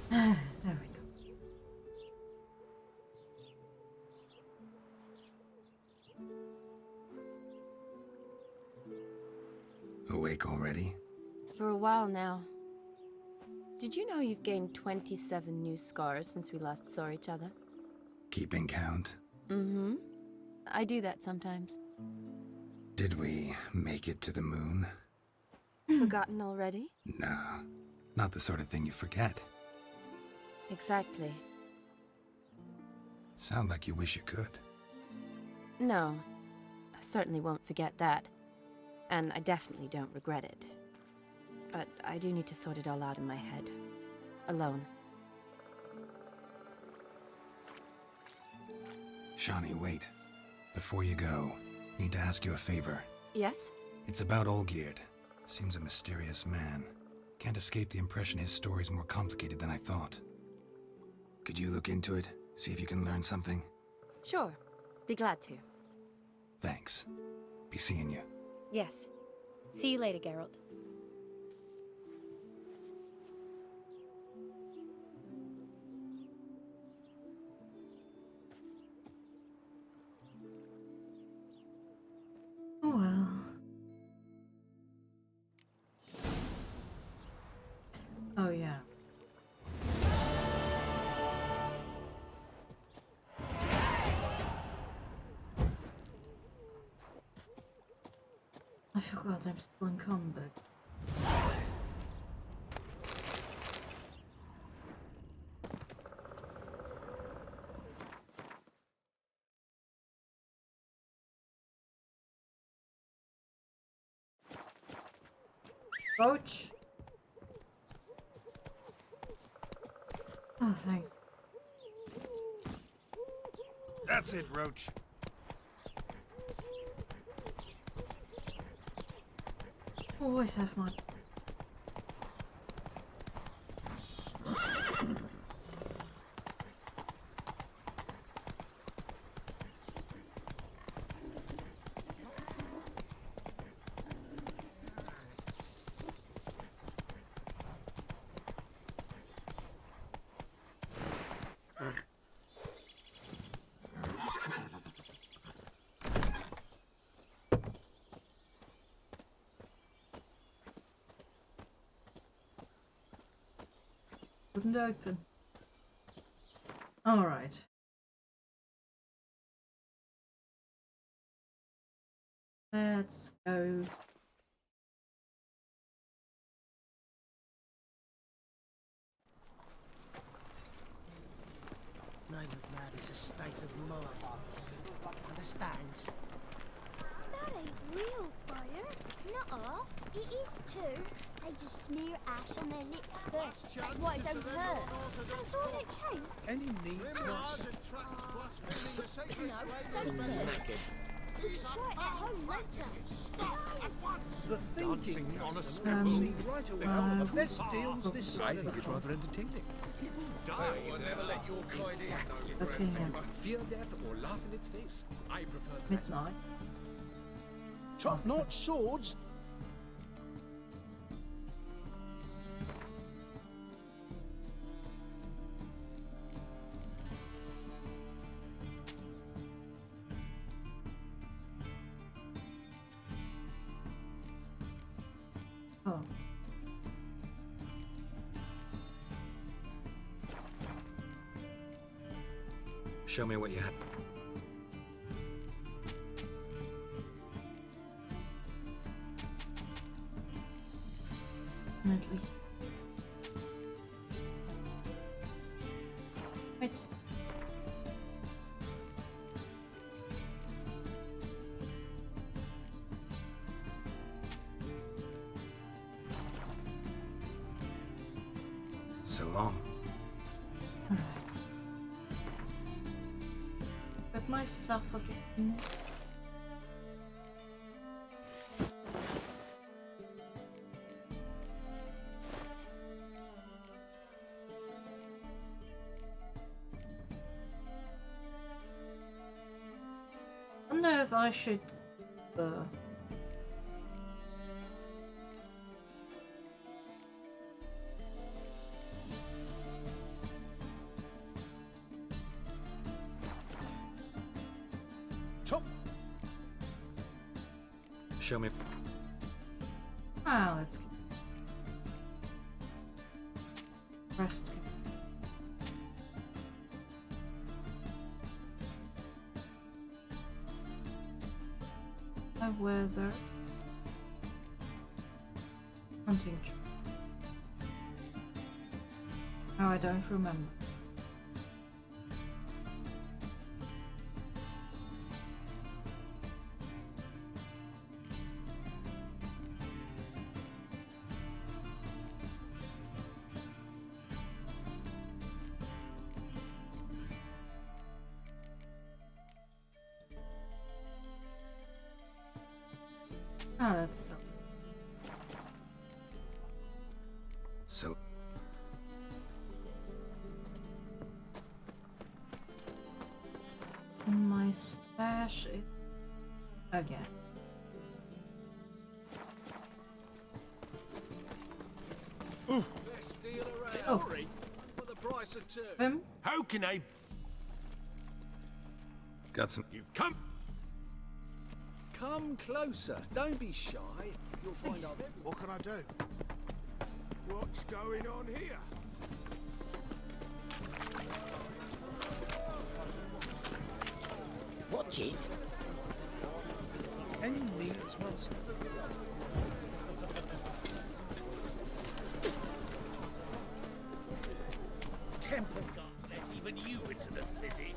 There we go. Awake already? For a while now. Did you know you've gained 27 new scars since we last saw each other? Keeping count? Mm-hmm. I do that sometimes. Did we make it to the moon? Forgotten already? No, not the sort of thing you forget. Exactly. Sound like you wish you could. No, I certainly won't forget that. And I definitely don't regret it. But I do need to sort it all out in my head. Alone. Shawnee, wait. Before you go, need to ask you a favor. Yes? It's about Olgierd. Seems a mysterious man. Can't escape the impression his story's more complicated than I thought. Could you look into it? See if you can learn something? Sure. Be glad to. Thanks. Be seeing you. Yes. See you later, Geralt. Oh well. Oh yeah. I forgot I'm still encumbered. Roach. Oh, thanks. That's it, Roach. Always have my... Wouldn't open. Alright. Let's go. Name of mad is a state of mind. Understand? That ain't real fire. Nuh-uh. It is too. They just smear ash on their lips first. That's why it don't hurt. That's all it takes. Any need to No, so too. You try it at home later. The thinking on a see right away one of the best deals this side of the it's rather entertaining. People die. We'll never let your kind in. Okay, yeah. Fear death or laugh in its face. I prefer Midnight. top-notch swords. Oh. Show me what you have. Definitely. Right. So long. Alright. Put my stuff again. I wonder if I should Top. Show me. let's rest. Weather. Hunting. Oh, I don't remember. Oh, that's So. my stash is again. Best deal around. Oh. For the price of two. Him? How can I? Got some. You come. Come closer. Don't be shy. You'll find out. What can I do? What's going on here? Watch it. Any needs, master? Temple Guard let even you into the city.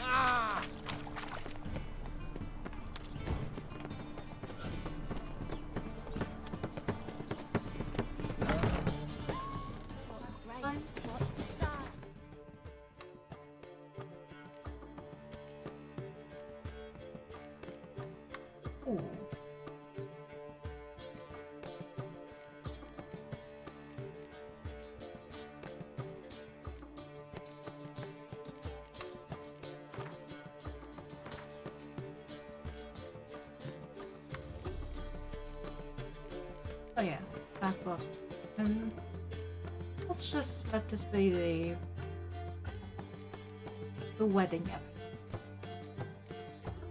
Ah! Right, what's that? Ooh. Oh yeah, backlog. And let's just let this be the wedding episode.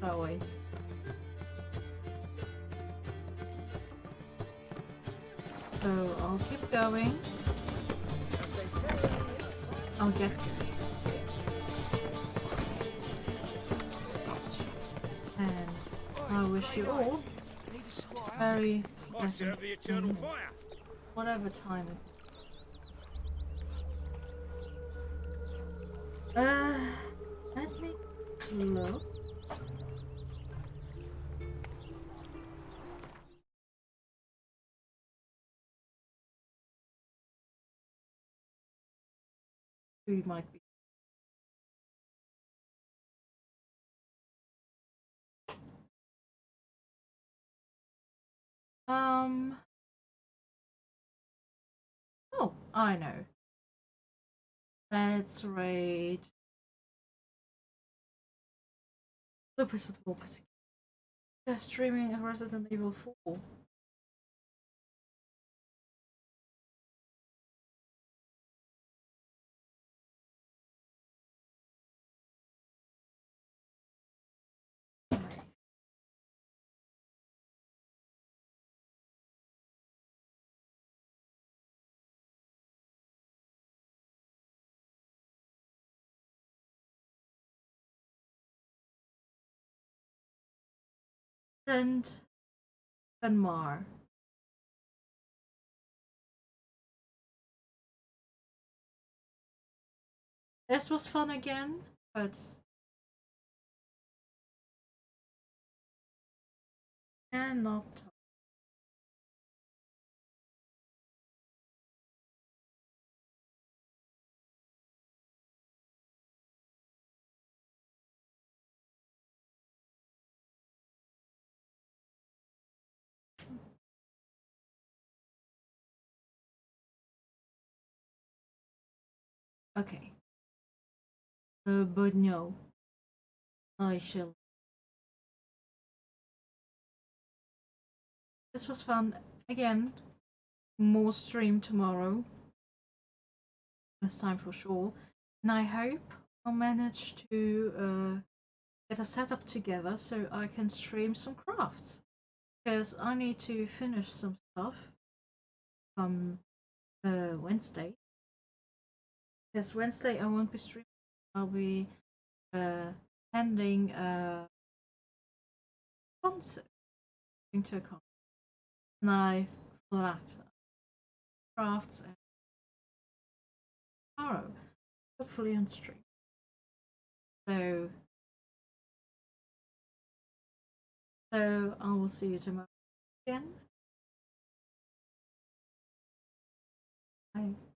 Shall we? So I'll keep going. As they say, I'll get and I wish you all a very I serve the eternal pleasant fire. whatever time it let me look. We might be. Oh, I know. Let's raid Lupus at Lupus. They're streaming Resident Evil 4. and Vlodimir. This was fun again, but cannot. Okay. But no, I shall. This was fun again. More stream tomorrow. This time for sure. And I hope I'll manage to get a setup together so I can stream some crafts. Because I need to finish some stuff from Wednesday. Because Wednesday I won't be streaming. I'll be attending a concert. To a concert. And I flat crafts and tomorrow. Hopefully on stream. So I will see you tomorrow again. Bye.